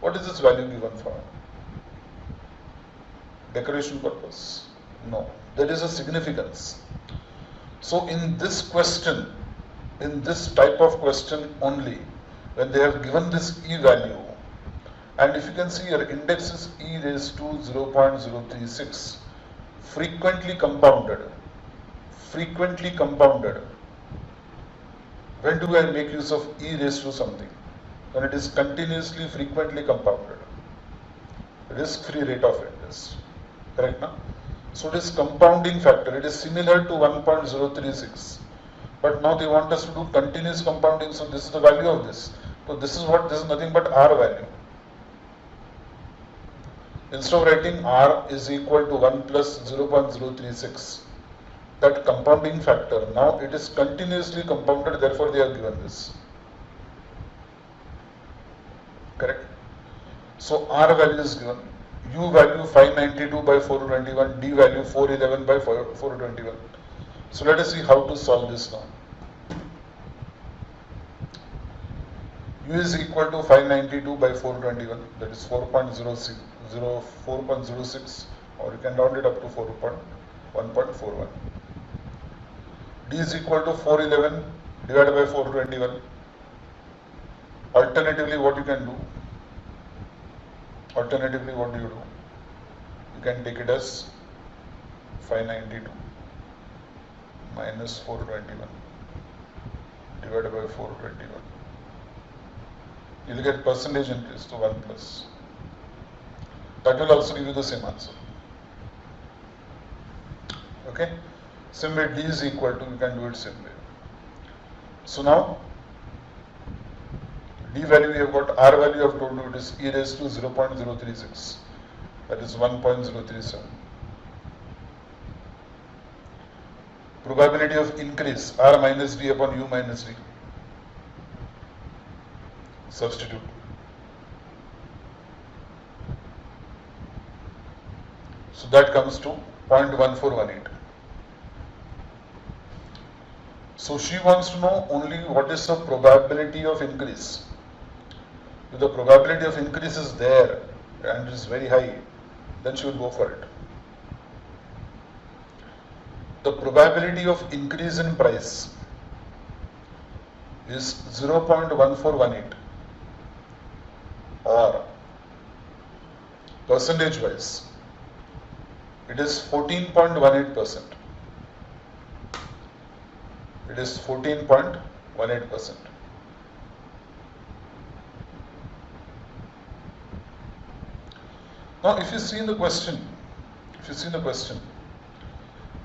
What is this value given for? Decoration purpose? No. There is a significance. So in this question, in this type of question only, when they have given this E value, and if you can see your index is E raised to 0.036, frequently compounded. Frequently compounded. When do I make use of E raised to something? When it is continuously frequently compounded. Risk-free rate of interest. Correct now? So it is compounding factor. It is similar to 1.036. But now they want us to do continuous compounding. So this is the value of this. So this is what, this is nothing but R value. Instead of writing R is equal to 1 plus 0.036, that compounding factor, now it is continuously compounded, therefore they are given this. Correct? So R value is given. U value 592 by 421, D value 411 by 421. So let us see how to solve this now. U is equal to 592 by 421, that is 4.06, or you can round it up to 1.41. D is equal to 411 divided by 421. Alternatively, what you can do? Alternatively, what do? You can take it as 592 minus 421 divided by 421. You will get percentage increase to 1 plus. That will also give you the same answer. Okay? Same way D is equal to, you can do it same way. So now, D value we have got, R value I have told you it is E raised to 0.036. That is 1.037. Probability of increase, R minus D upon U minus D. Substitute. So that comes to 0.1418. So she wants to know only what is the probability of increase. If the probability of increase is there and is very high, then she will go for it. The probability of increase in price is 0.1418, or percentage wise it is 14.18%. It is 14.18%. Now if you see in the question,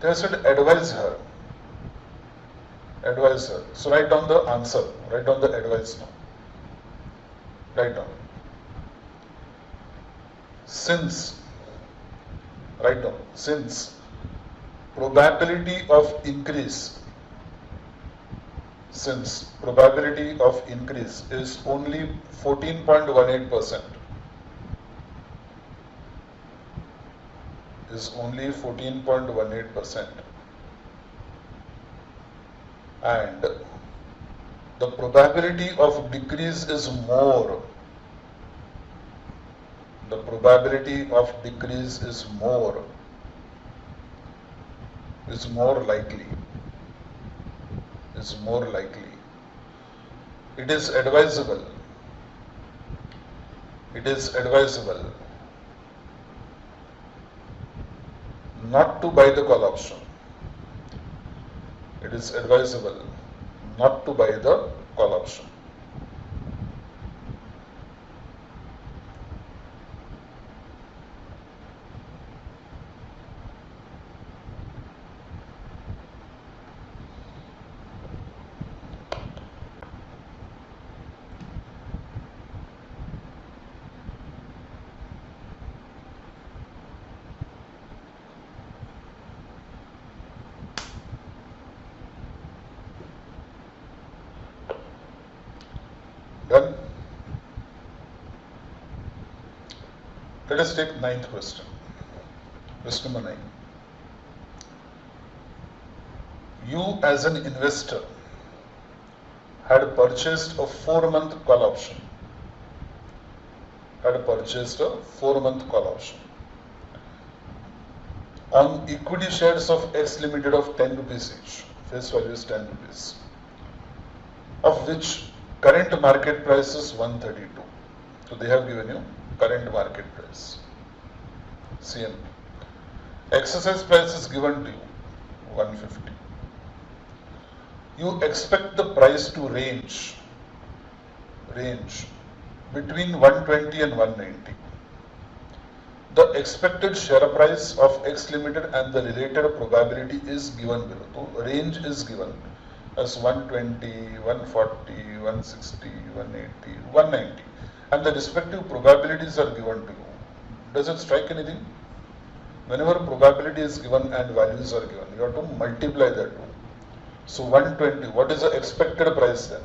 they said advise her. Advise her. So write down the answer. Write down the advice now. Write down. Since probability of increase is only 14.18%, and the probability of decrease is more. The probability of decrease is more likely. It is advisable not to buy the call option. It is advisable not to buy the call option. Let us take ninth question. Question number 9. You as an investor had purchased a 4-month call option. On equity shares of X Limited of 10 rupees each. Face value is 10 rupees. Of which current market price is 132. So they have given you current market price. CM. Exercise price is given to you 150. You expect the price to range between 120 and 190. The expected share price of X Limited and the related probability is given below. So range is given as 120, 140, 160, 180, 190, and the respective probabilities are given to you. Does it strike anything? Whenever probability is given and values are given, you have to multiply that two. So 120, what is the expected price then?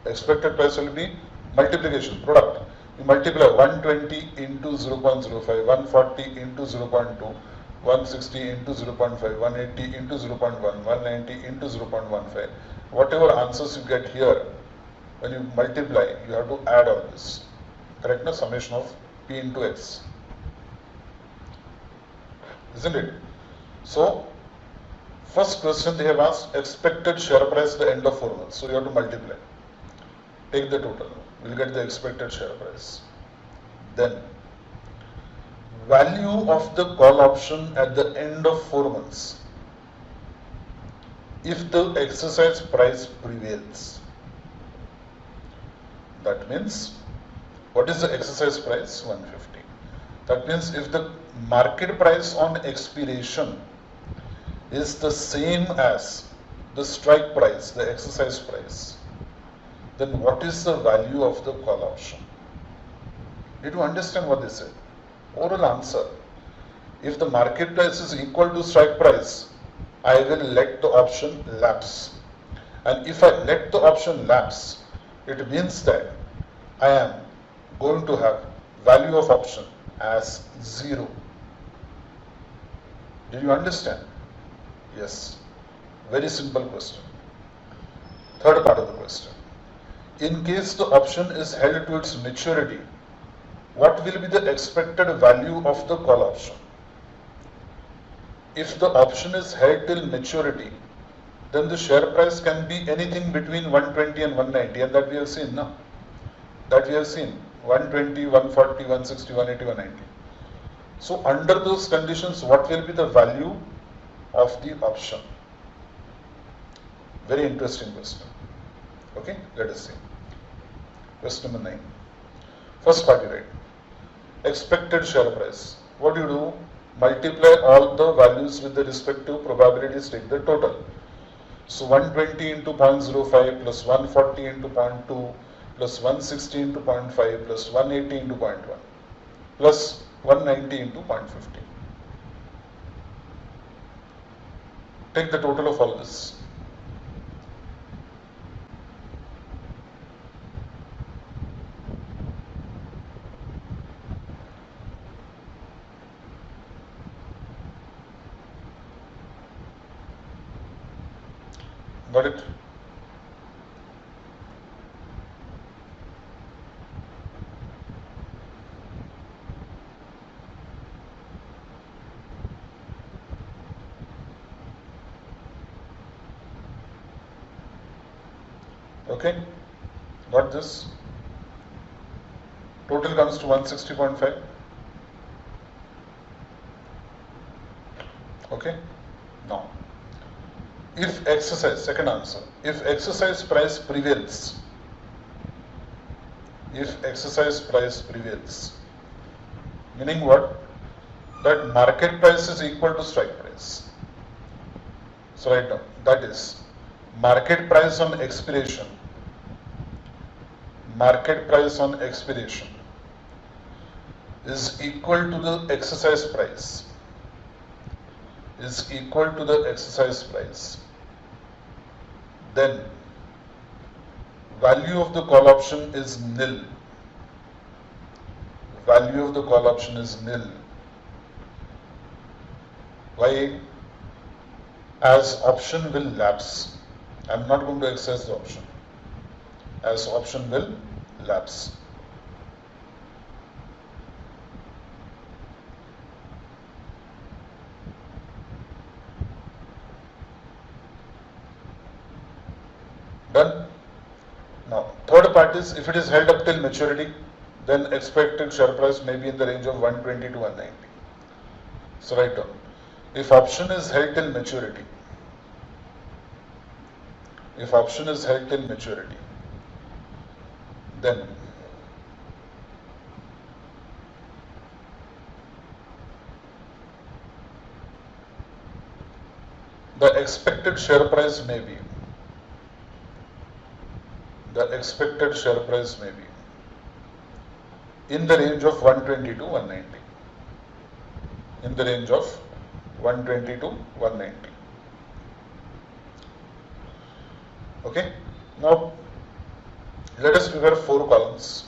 Expected price will be multiplication, product. You multiply 120 into 0.05, 140 into 0.2, 160 into 0.5, 180 into 0.1, 190 into 0.15. Whatever answers you get here, when you multiply, you have to add all this. Correct? No? Summation of P into X. Isn't it? So, first question they have asked, expected share price at the end of 4 months. So, you have to multiply. Take the total. We will get the expected share price. Then, value of the call option at the end of 4 months. If the exercise price prevails. That means, what is the exercise price? 150. That means if the market price on expiration is the same as the strike price, the exercise price, then what is the value of the call option? Did you understand what they said? Oral answer. If the market price is equal to strike price, I will let the option lapse. And if I let the option lapse, it means that I am going to have value of option as 0. Did you understand? Yes. Very simple question. Third part of the question. In case the option is held to its maturity, what will be the expected value of the call option? If the option is held till maturity, then the share price can be anything between 120 and 190, and that we have seen now. That we have seen 120, 140, 160, 180, 190. So under those conditions, what will be the value of the option? Very interesting question. Okay, let us see. Question number 9. First part you write. Expected share price. What do you do? Multiply all the values with the respective probabilities, take the total. So 120 into 0.05 plus 140 into 0.2 plus 160 into 0.5 plus 180 into 0.1 plus 190 into 0.50. Take the total of all this. Got it? Okay, got this? Total comes to 160.5. Okay, now if exercise, second answer, if exercise price prevails, meaning what? That market price is equal to strike price. So write down, that is market price on expiration is equal to the exercise price, then value of the call option is nil. value of the call option is nil. Why? As option will lapse. I'm not going to exercise the option. As option will lapse. Done. Now, third part is if it is held up till maturity, then expected share price may be in the range of 120 to 190. So write down. If option is held till maturity, then the expected share price may be in the range of 120 to 190. In the range of 120 to 190. Okay. Now let us figure 4 columns.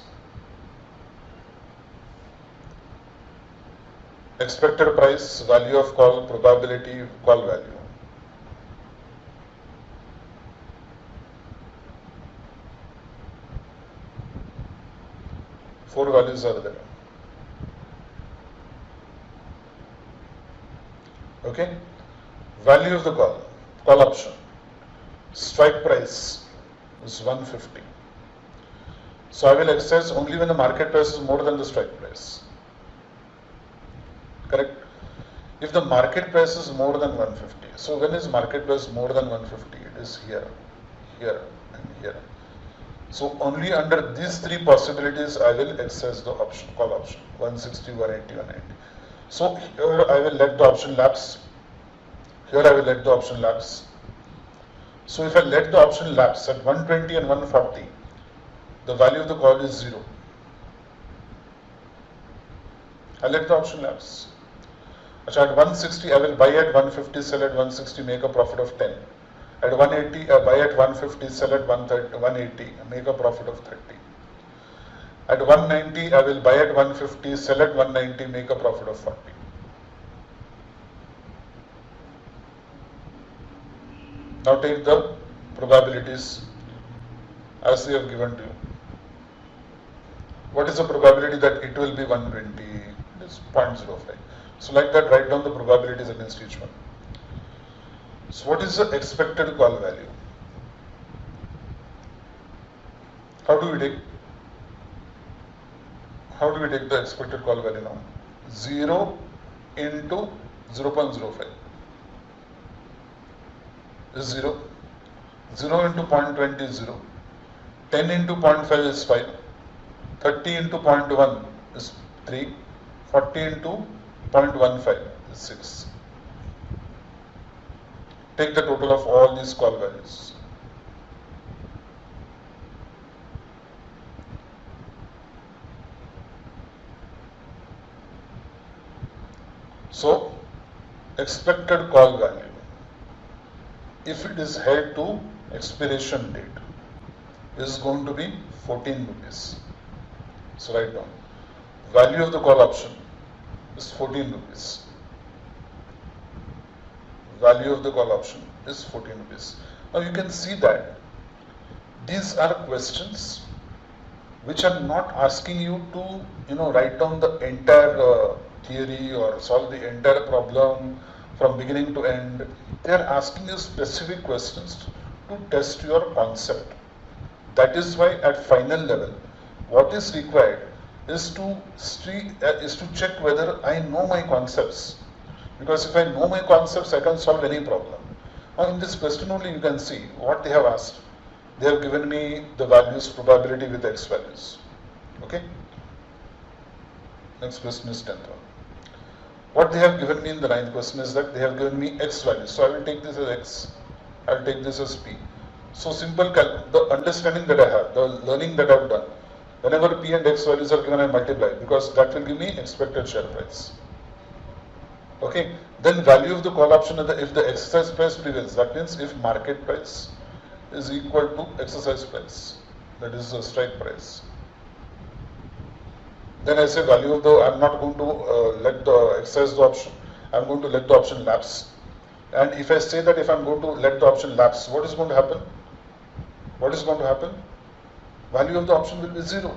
Expected price, value of call, probability, call value. Four values are there. Okay. Value of the call option. Strike price is 150. So I will exercise only when the market price is more than the strike price. Correct? If the market price is more than 150, so when is market price more than 150? It is here, here, and here. So only under these 3 possibilities I will exercise the option, call option, 160, 180, 190. So here I will let the option lapse. Here I will let the option lapse. So if I let the option lapse at 120 and 140, the value of the call is 0. I let the option lapse. At 160, I will buy at 150, sell at 160, make a profit of 10. At 180, I buy at 150, sell at 180, make a profit of 30. At 190, I will buy at 150, sell at 190, make a profit of 40. Now take the probabilities as they have given to you. What is the probability that it will be 120? It is 0.05. So like that, write down the probabilities against each one. So what is the expected call value? How do we take the expected call value now? 0 into 0.05 is 0. 0 into 0.20 is 0. 10 into 0.5 is 5. 30 into 0.1 is 3. 40 into 0.15 is 6. Take the total of all these call values. So, expected call value, if it is held to expiration date, is going to be 14 rupees. So write down. Value of the call option is 14 rupees. Value of the call option is 14 rupees. Now you can see that these are questions which are not asking you to write down the entire theory or solve the entire problem from beginning to end. They are asking you specific questions to test your concept. That is why at final level, what is required is to check whether I know my concepts. Because if I know my concepts, I can solve any problem. Now in this question only you can see what they have asked. They have given me the values, probability with X values. Okay. Next question is 10th one. What they have given me in the 9th question is that they have given me X values. So I will take this as X. I will take this as P. So simple, the understanding that I have, the learning that I have done, whenever P and X values are given, I multiply because that will give me expected share price. Okay. Then value of the call option if the exercise price prevails. That means if market price is equal to exercise price, that is the strike price, Then I say value of the, I'm not going to let the exercise the option, I'm going to let the option lapse. And if I say that if I'm going to let the option lapse, what is going to happen? What is going to happen? Value of the option will be 0.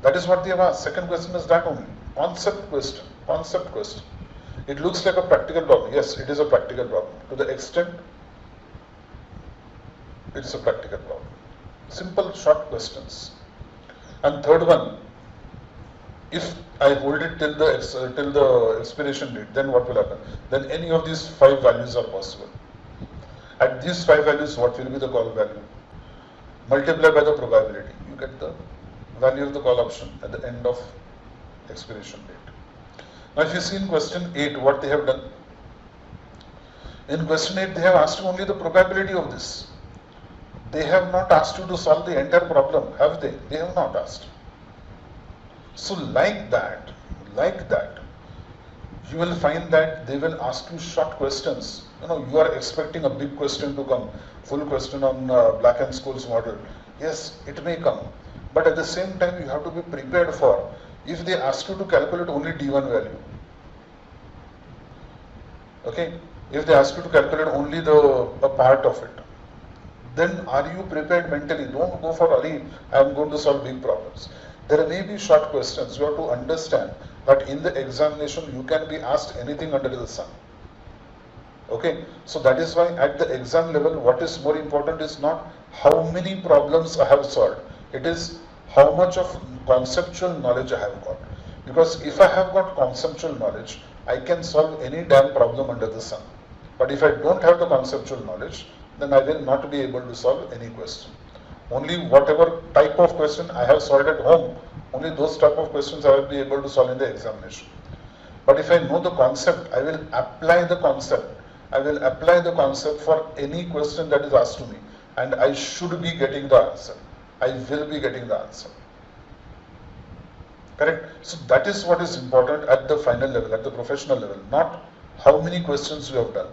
That is what they have asked. Second question is that only. Concept question. Concept question. It looks like a practical problem. Yes, it is a practical problem. To the extent, it's a practical problem. Simple, short questions. And third one, if I hold it till the expiration date, then what will happen? Then any of these 5 values are possible. At these 5 values, what will be the call value? Multiply by the probability. You get the value of the call option at the end of expiration date. Now, if you see in question 8, what they have done. In question 8, they have asked you only the probability of this. They have not asked you to solve the entire problem, have they? They have not asked. So like that, you will find that they will ask you short questions. You are expecting a big question to come, full question on Black and Scholes model. Yes, it may come. But at the same time, you have to be prepared for, if they ask you to calculate only D1 value. Okay? If they ask you to calculate only a part of it, then are you prepared mentally? Don't go for Ali, I am going to solve big problems. There may be short questions. You have to understand that in the examination you can be asked anything under the sun. Okay, so that is why at the exam level, what is more important is not how many problems I have solved. It is how much of conceptual knowledge I have got. Because if I have got conceptual knowledge, I can solve any damn problem under the sun. But if I don't have the conceptual knowledge, then I will not be able to solve any question. Only whatever type of question I have solved at home, only those type of questions I will be able to solve in the examination. But if I know the concept, I will apply the concept. I will apply the concept for any question that is asked to me, and I should be getting the answer. I will be getting the answer. Correct? So that is what is important at the final level, at the professional level. Not how many questions you have done,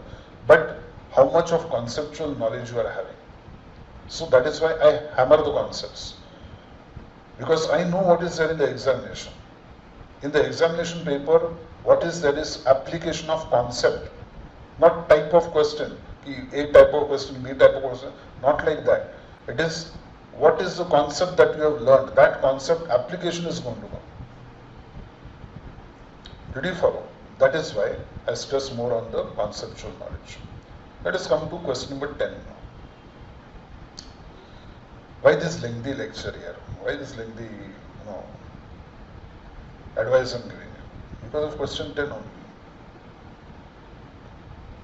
but how much of conceptual knowledge you are having. So that is why I hammer the concepts. Because I know what is there in the examination. In the examination paper, what is there is application of concept, not type of question. A type of question, B type of question, not like that. It is what is the concept that you have learned. That concept application is going to come. Did you follow? That is why I stress more on the conceptual knowledge. Let us come to question number 10 now. Why this lengthy lecture here? Why this lengthy, advice I am giving you? Because of question 10 only.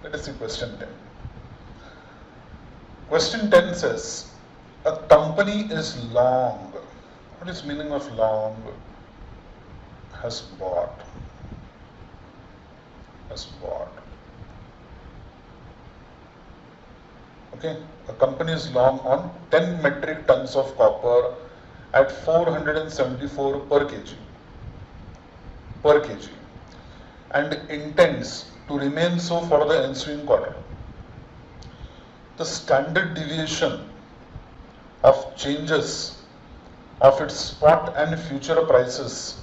Let us see question 10. Question 10 says, a company is long. What is meaning of long? Has bought. Okay, a company is long on 10 metric tons of copper at 474 per kg and intends to remain so for the ensuing quarter. The standard deviation of changes of its spot and future prices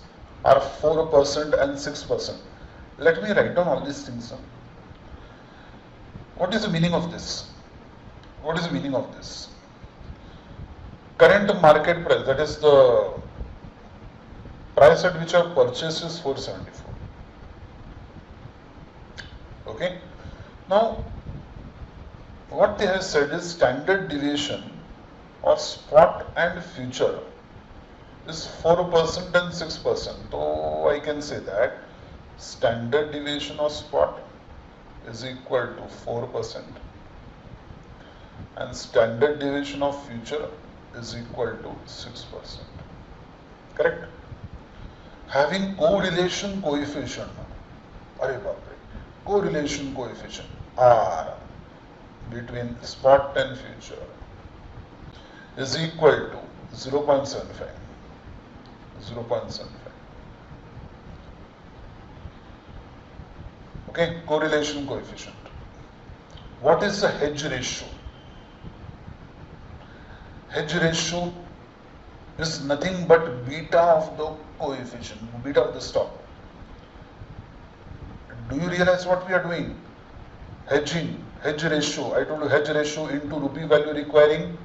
are 4% and 6%. Let me write down all these things. What is the meaning of this? What is the meaning of this? Current market price, that is the price at which I have purchased, is 474. Okay. Now, what they have said is standard deviation of spot and future is 4% and 6%. So I can say that standard deviation of spot is equal to 4% and standard deviation of future is equal to 6%. Correct? Having correlation coefficient, correlation coefficient R between spot and future is equal to 0.75. Okay, correlation coefficient. What is the hedge ratio? Hedge ratio is nothing but beta of the coefficient, beta of the stock. Do you realize what we are doing? Hedging, hedge ratio. I told you hedge ratio into rupee value requiring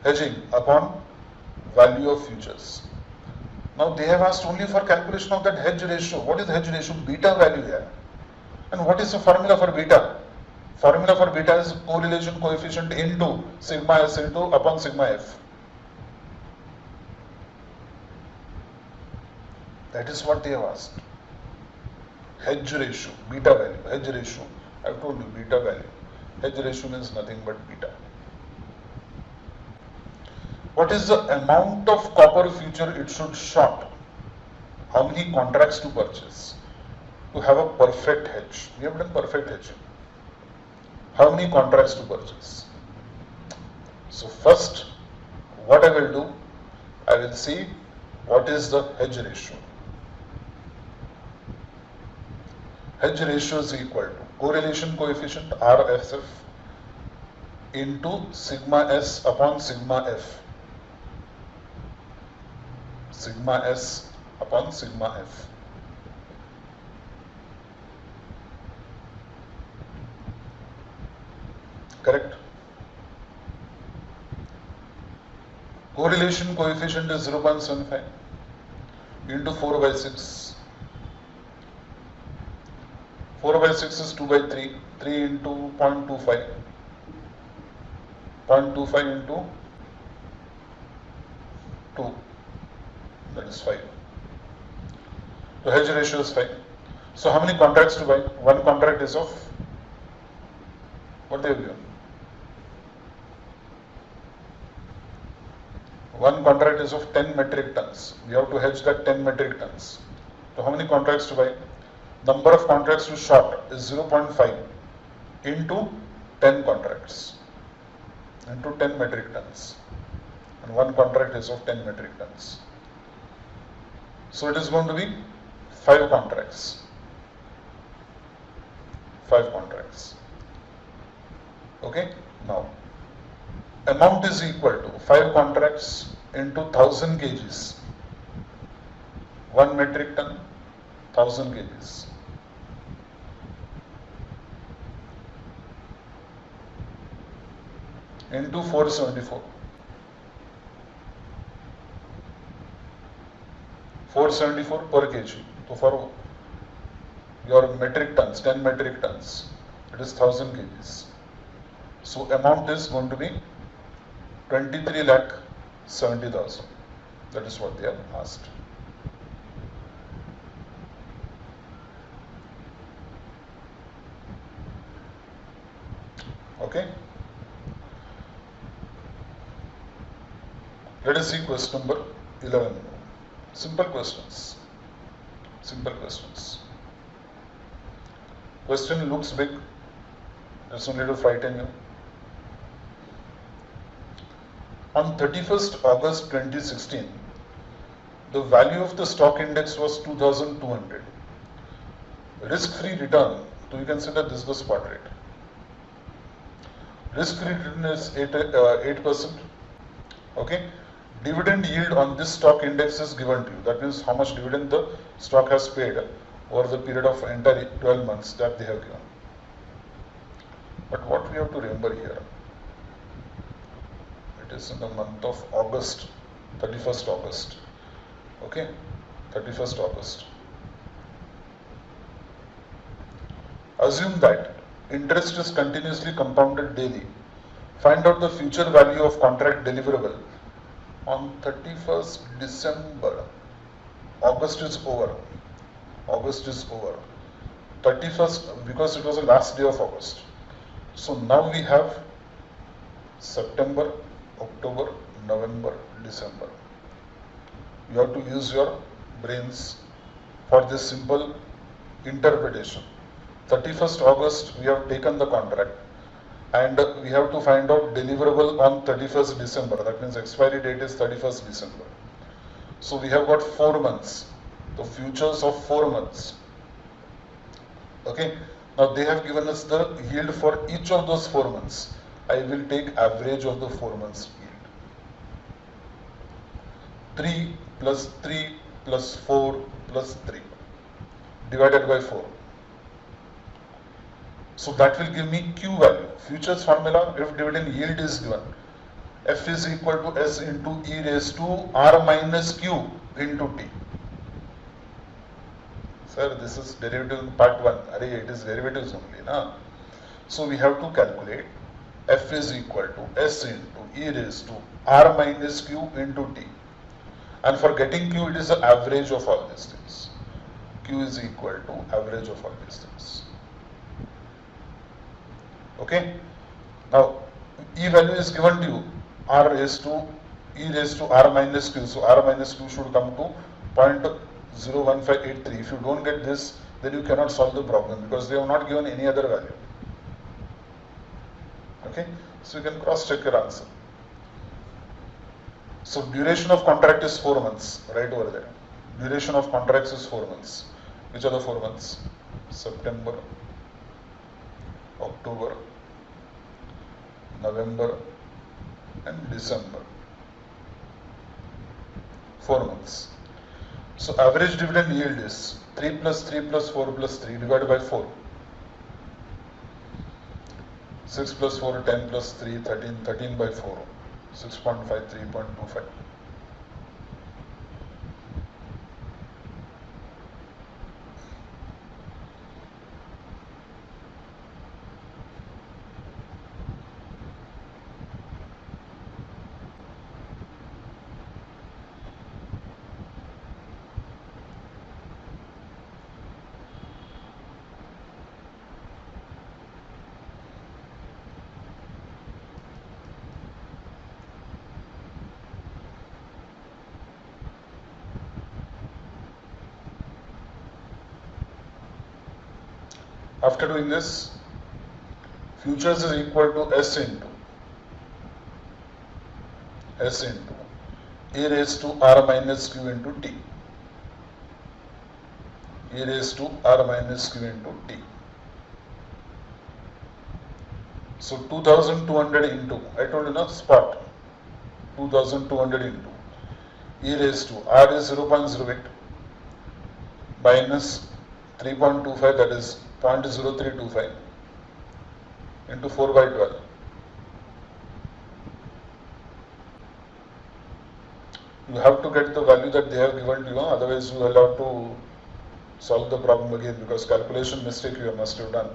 hedging upon value of futures. Now they have asked only for calculation of that hedge ratio. What is hedge ratio? Beta value here. And what is the formula for beta? Formula for beta is correlation coefficient into sigma s into upon sigma f. That is what they have asked. Hedge ratio, beta value, hedge ratio. I have told you beta value. Hedge ratio means nothing but beta. What is the amount of copper future it should short? How many contracts to purchase? To have a perfect hedge. We have done perfect hedging. How many contracts to purchase? So first, what I will do, I will see what is the hedge ratio. Hedge ratio is equal to correlation coefficient RSF into sigma s upon sigma f. Sigma s upon sigma f. Correct? Correlation coefficient is 0.75 into 4 by 6. 4 by 6 is 2 by 3. 3 into 0.25. 0.25 into 2. That is 5. So hedge ratio is 5. So how many contracts to buy? One contract is of what they have given? One contract is of 10 metric tons. We have to hedge that 10 metric tons. So how many contracts to buy? Number of contracts to short is 0.5 into 10 contracts into 10 metric tons. And one contract is of 10 metric tons. So it is going to be 5 contracts. 5 contracts. Okay? Now, amount is equal to 5 contracts into 1000 kgs. 1 metric ton, 1000 kgs. Into 474. 474 per kg. So for your metric tons, 10 metric tons, it is 1000 kgs. So amount is going to be 23,70,000. That is what they have asked. Okay. Let us see question number 11. Simple questions. Simple questions. Question looks big. There's no need to frighten you. On 31st August 2016, the value of the stock index was 2,200. Risk-free return, so you can say that this is the spot rate. Risk-free return is 8%. Okay. Dividend yield on this stock index is given to you. That means how much dividend the stock has paid over the period of entire 12 months that they have given. But what we have to remember here, it is in the month of August, 31st August. Okay, 31st August. Assume that interest is continuously compounded daily. Find out the future value of contract deliverable on 31st December. August is over. August is over. 31st, because it was the last day of August. So now we have September, October, November, December. You have to use your brains for this simple interpretation. 31st August, we have taken the contract and we have to find out deliverable on 31st December. That means expiry date is 31st December. So we have got 4 months, the futures of 4 months. Okay. Now they have given us the yield for each of those 4 months. I will take average of the 4 months yield. 3 plus 3 plus 4 plus 3 divided by 4. So that will give me Q value. Futures formula, if dividend yield is given, F is equal to S into E raised to R minus Q into T. Sir, this is derivative part 1. Array, it is derivatives only. Na? So we have to calculate F is equal to S into E raised to R minus Q into T. And for getting Q, it is the average of all these things. Q is equal to average of all these things. Okay. Now, E value is given to you, R raised to E raised to R minus Q. So, R minus Q should come to 0.01583. If you don't get this, then you cannot solve the problem because they have not given any other value. Okay. So, you can cross check your answer. So, duration of contract is 4 months, right over there. Duration of contracts is 4 months. Which are the 4 months? September, October, November and December. 4 months. So average dividend yield is 3 plus 3 plus 4 plus 3 divided by 4. 6 plus 4, 10 plus 3, 13, 13 by 4, 6.5, 3.25. After doing this, futures is equal to S into E raised to R minus Q into T. E raised to R minus Q into T. So 2200 into, I told you now, spot, 2200 into E raised to R is 0.08 minus 3.25, that is 0.0325 into 4 by 12. You have to get the value that they have given to you, otherwise you will have to solve the problem again because calculation mistake you must have done.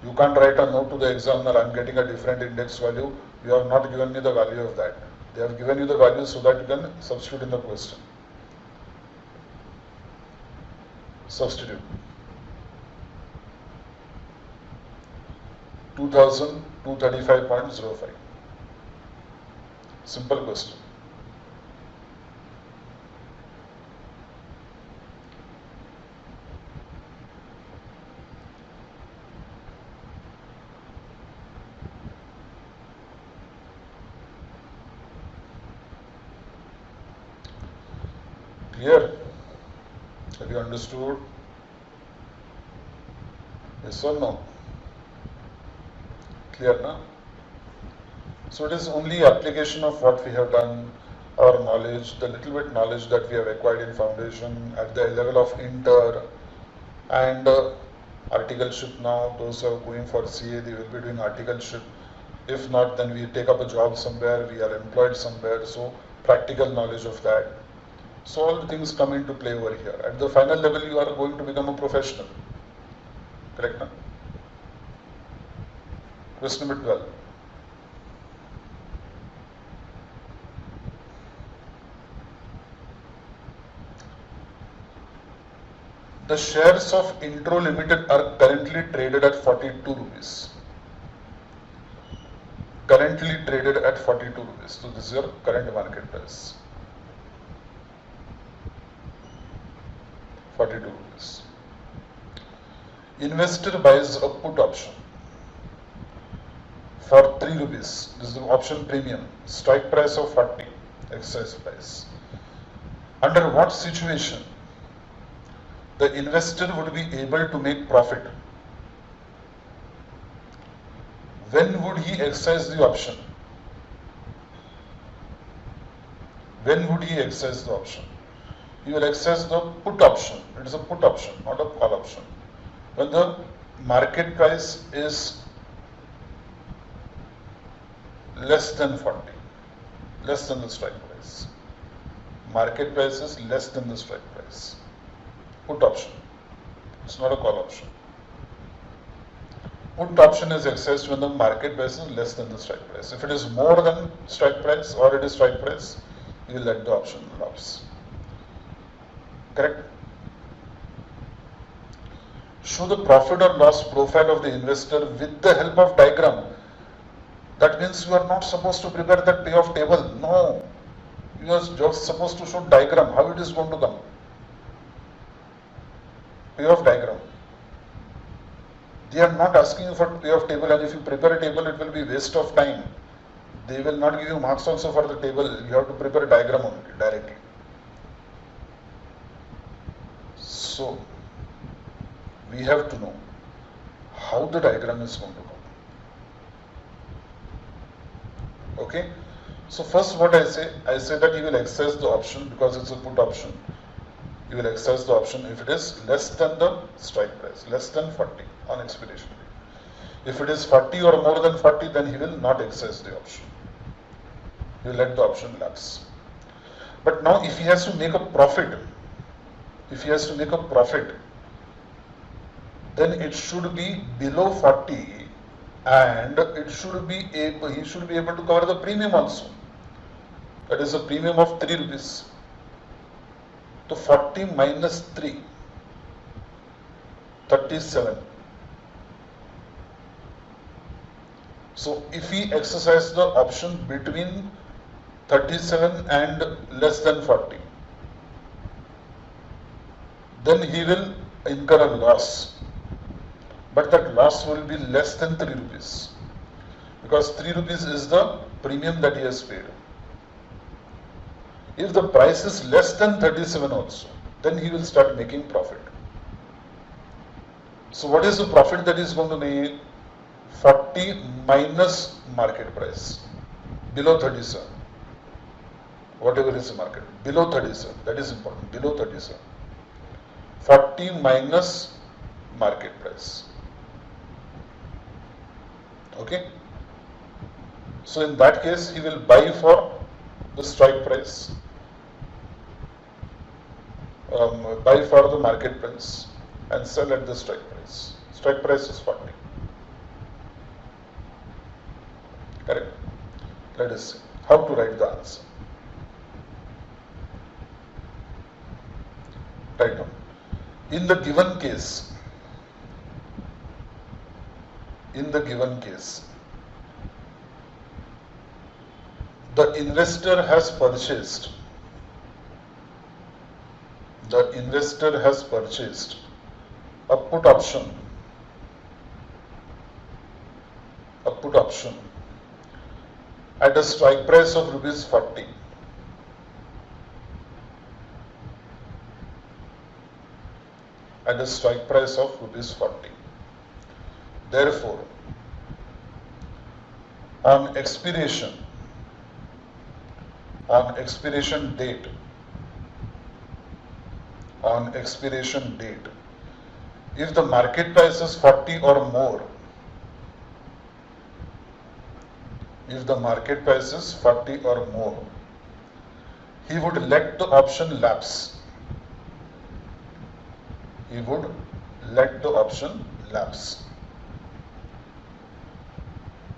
You can't write a note to the examiner, I am getting a different index value, you have not given me the value of that. They have given you the value so that you can substitute in the question. Substitute. 2235.05. Simple question. Clear? Have you understood? Yes or no? Clear now? So it is only application of what we have done, our knowledge, the little bit knowledge that we have acquired in foundation at the level of inter and articleship now. Those who are going for CA, they will be doing articleship. If not, then we take up a job somewhere, we are employed somewhere, so practical knowledge of that. So all the things come into play over here. At the final level, you are going to become a professional. Correct now? Question number 12. The shares of Intro Limited are currently traded at 42 rupees. Currently traded at 42 rupees. So this is your current market price. 42 rupees. Investor buys a put option for 3 rupees. This is the option premium. Strike price of 40. Exercise price. Under what situation the investor would be able to make profit? When would he exercise the option? When would he exercise the option? He will exercise the put option. It is a put option, not a call option. When the market price is less than 40, less than the strike price. Market price is less than the strike price. Put option. It's not a call option. Put option is exercised when the market price is less than the strike price. If it is more than strike price or it is strike price, you will let the option lapse. Correct? Show the profit or loss profile of the investor with the help of diagram. That means you are not supposed to prepare that payoff table. No. You are just supposed to show diagram, how it is going to come. Payoff diagram. They are not asking you for payoff table, and if you prepare a table, it will be waste of time. They will not give you marks also for the table. You have to prepare a diagram only, directly. So, we have to know how the diagram is going to come. Okay? So first what I say that he will exercise the option because it's a put option. He will exercise the option if it is less than the strike price, less than 40 on expiration date. If it is 40 or more than 40, then he will not exercise the option. He will let the option lapse. But now if he has to make a profit, then it should be below 40 and he should be able to cover the premium also. That is a premium of 3 rupees. So 40 minus 3, 37. So if he exercises the option between 37 and less than 40, then he will incur a loss. But that loss will be less than 3 rupees. Because 3 rupees is the premium that he has paid. If the price is less than 37 also, then he will start making profit. So what is the profit that he is going to make? 40 minus market price, below 37. Whatever is the market, below 37, that is important, below 37. 40 minus market price. Okay? So in that case, he will buy for the strike price, buy for the market price and sell at the strike price. Strike price is 40. Correct? Let us see how to write the answer. Write down. In the given case, the investor has purchased a put option at a strike price of rupees 40. At a strike price of rupees 40. Therefore, on expiration date, if the market price is 40 or more, he would let the option lapse.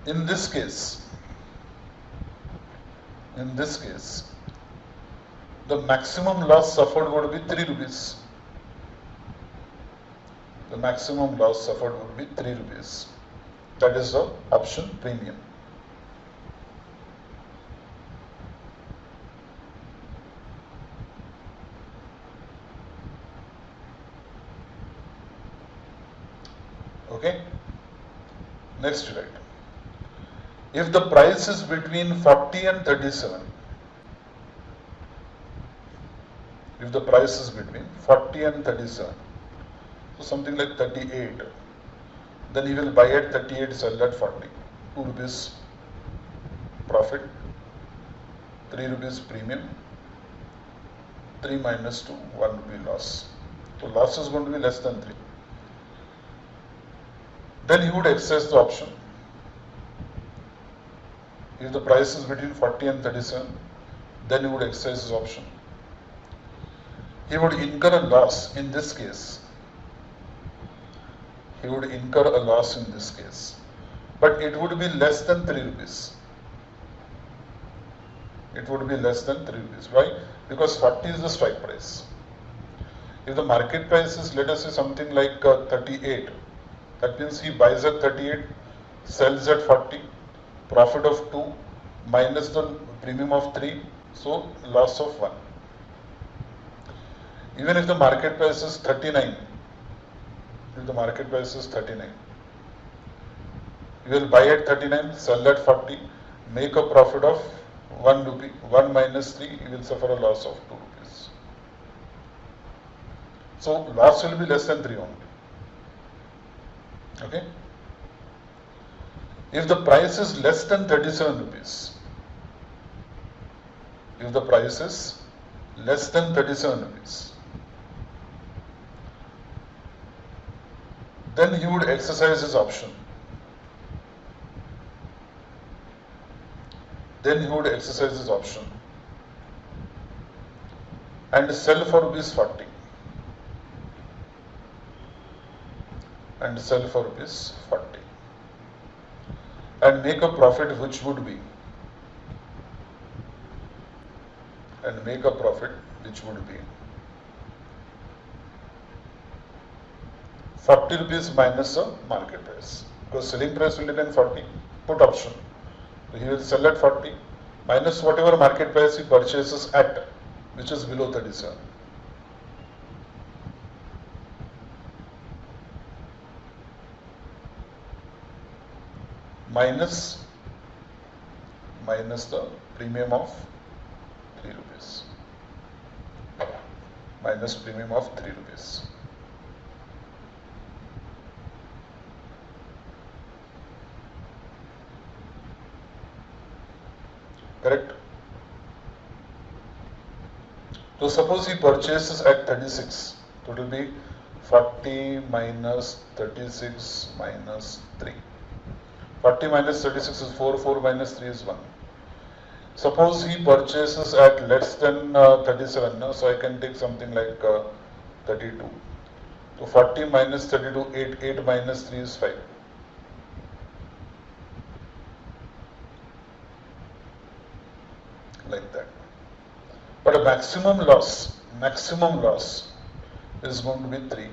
In this case, the maximum loss suffered would be 3 rupees. That is the option premium. Okay? Next write. If the price is between 40 and 37, so something like 38, then he will buy at 38, sell at 40. 2 rupees profit, 3 rupees premium, 3 minus 2, 1 will be loss. So loss is going to be less than 3. Then he would exercise the option. If the price is between 40 and 37, then he would exercise his option. He would incur a loss in this case. He would incur a loss in this case. But it would be less than 3 rupees. It would be less than 3 rupees. Why? Because 40 is the strike price. If the market price is, let us say, something like 38, that means he buys at 38, sells at 40, profit of 2 minus the premium of 3, so loss of 1. Even if the market price is 39, if the market price is 39, you will buy at 39, sell at 40, make a profit of 1 rupee, 1 minus 3, you will suffer a loss of 2 rupees. So loss will be less than 3 only. Okay? If the price is less than 37 rupees, if the price is less than 37 rupees, then he would exercise his option. Then he would exercise his option and sell for rupees 40. And sell for rupees 40. And make a profit which would be. And make a profit which would be 40 rupees minus the market price. Because selling price will remain 40, put option. So he will sell at 40 minus whatever market price he purchases at, which is below 37. Minus the premium of 3 rupees. Minus premium of 3 rupees. Correct? So suppose he purchases at 36, so it will be 40 minus 36 minus 3. 40 minus 36 is 4, 4 minus 3 is 1. Suppose he purchases at less than 37, no? So I can take something like 32. So 40 minus 32, 8, 8 minus 3 is 5. Like that. But a maximum loss is going to be 3.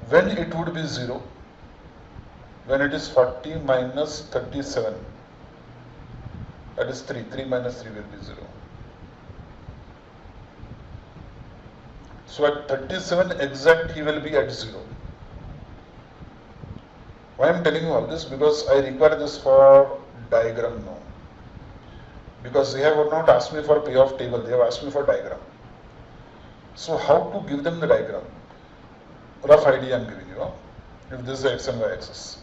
When it would be 0, when it is 40 minus 37, that is 3, 3 minus 3 will be 0. So at 37 exact he will be at 0. Why I am telling you all this? Because I require this for diagram now. Because they have not asked me for payoff table, they have asked me for diagram. So how to give them the diagram? Rough idea I am giving you. If this is the x and y axis.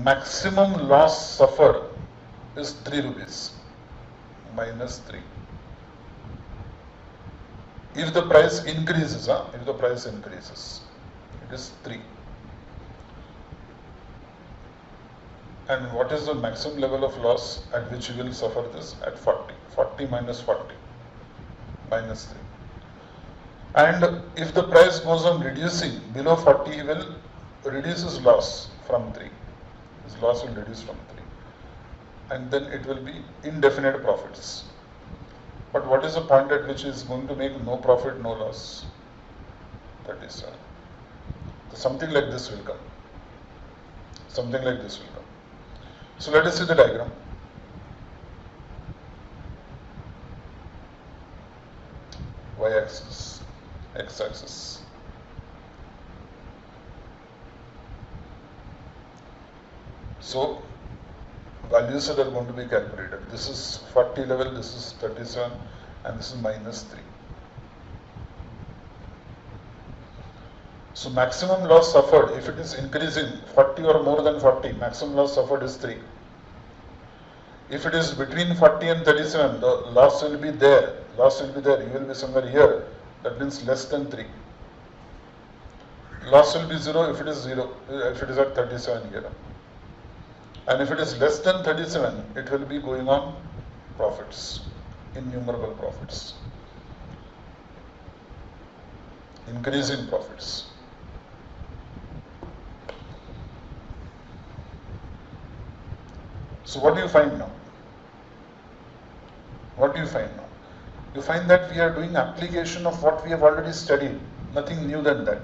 Maximum loss suffered is 3 rupees minus 3. If the price increases, it is 3. And what is the maximum level of loss at which you will suffer this? At 40. 40 minus 40 minus 3. And if the price goes on reducing below 40, he will reduce his loss from 3. His loss will reduce from 3. And then it will be indefinite profits. But what is the point at which he is going to make no profit, no loss? 37. So something like this will come. Something like this will come. So let us see the diagram. Y-axis, x-axis. So values that are going to be calculated. This is 40 level, this is 37, and this is minus 3. So maximum loss suffered, if it is increasing 40 or more than 40, maximum loss suffered is 3. If it is between 40 and 37, the loss will be there. Loss will be there. You will be somewhere here. That means less than 3. Loss will be 0 if it is 0, if it is at 37 here. And if it is less than 37, it will be going on profits, innumerable profits, increasing profits. So what do you find now? What do you find now? You find that we are doing application of what we have already studied. Nothing new than that.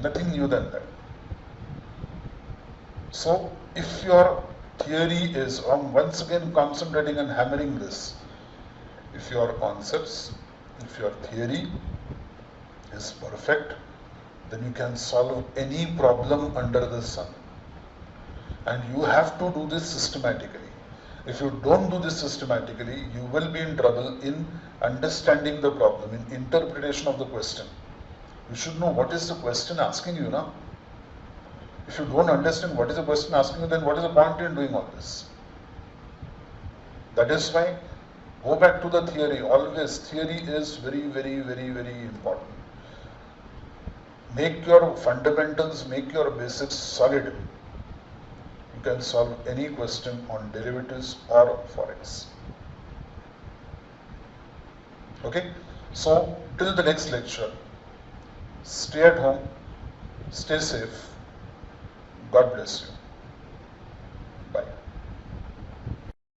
Nothing new than that. So if your theory is, once again concentrating and hammering this, if your concepts, if your theory is perfect, then you can solve any problem under the sun. And you have to do this systematically. If you don't do this systematically, you will be in trouble in understanding the problem, in interpretation of the question. You should know what is the question asking you now. If you don't understand what is the question asking you, then what is the point in doing all this? That is why, go back to the theory. Always, theory is very, very, very, very important. Make your fundamentals, make your basics solid. You can solve any question on derivatives or forex. Okay? So, till the next lecture, stay at home, stay safe. God bless you.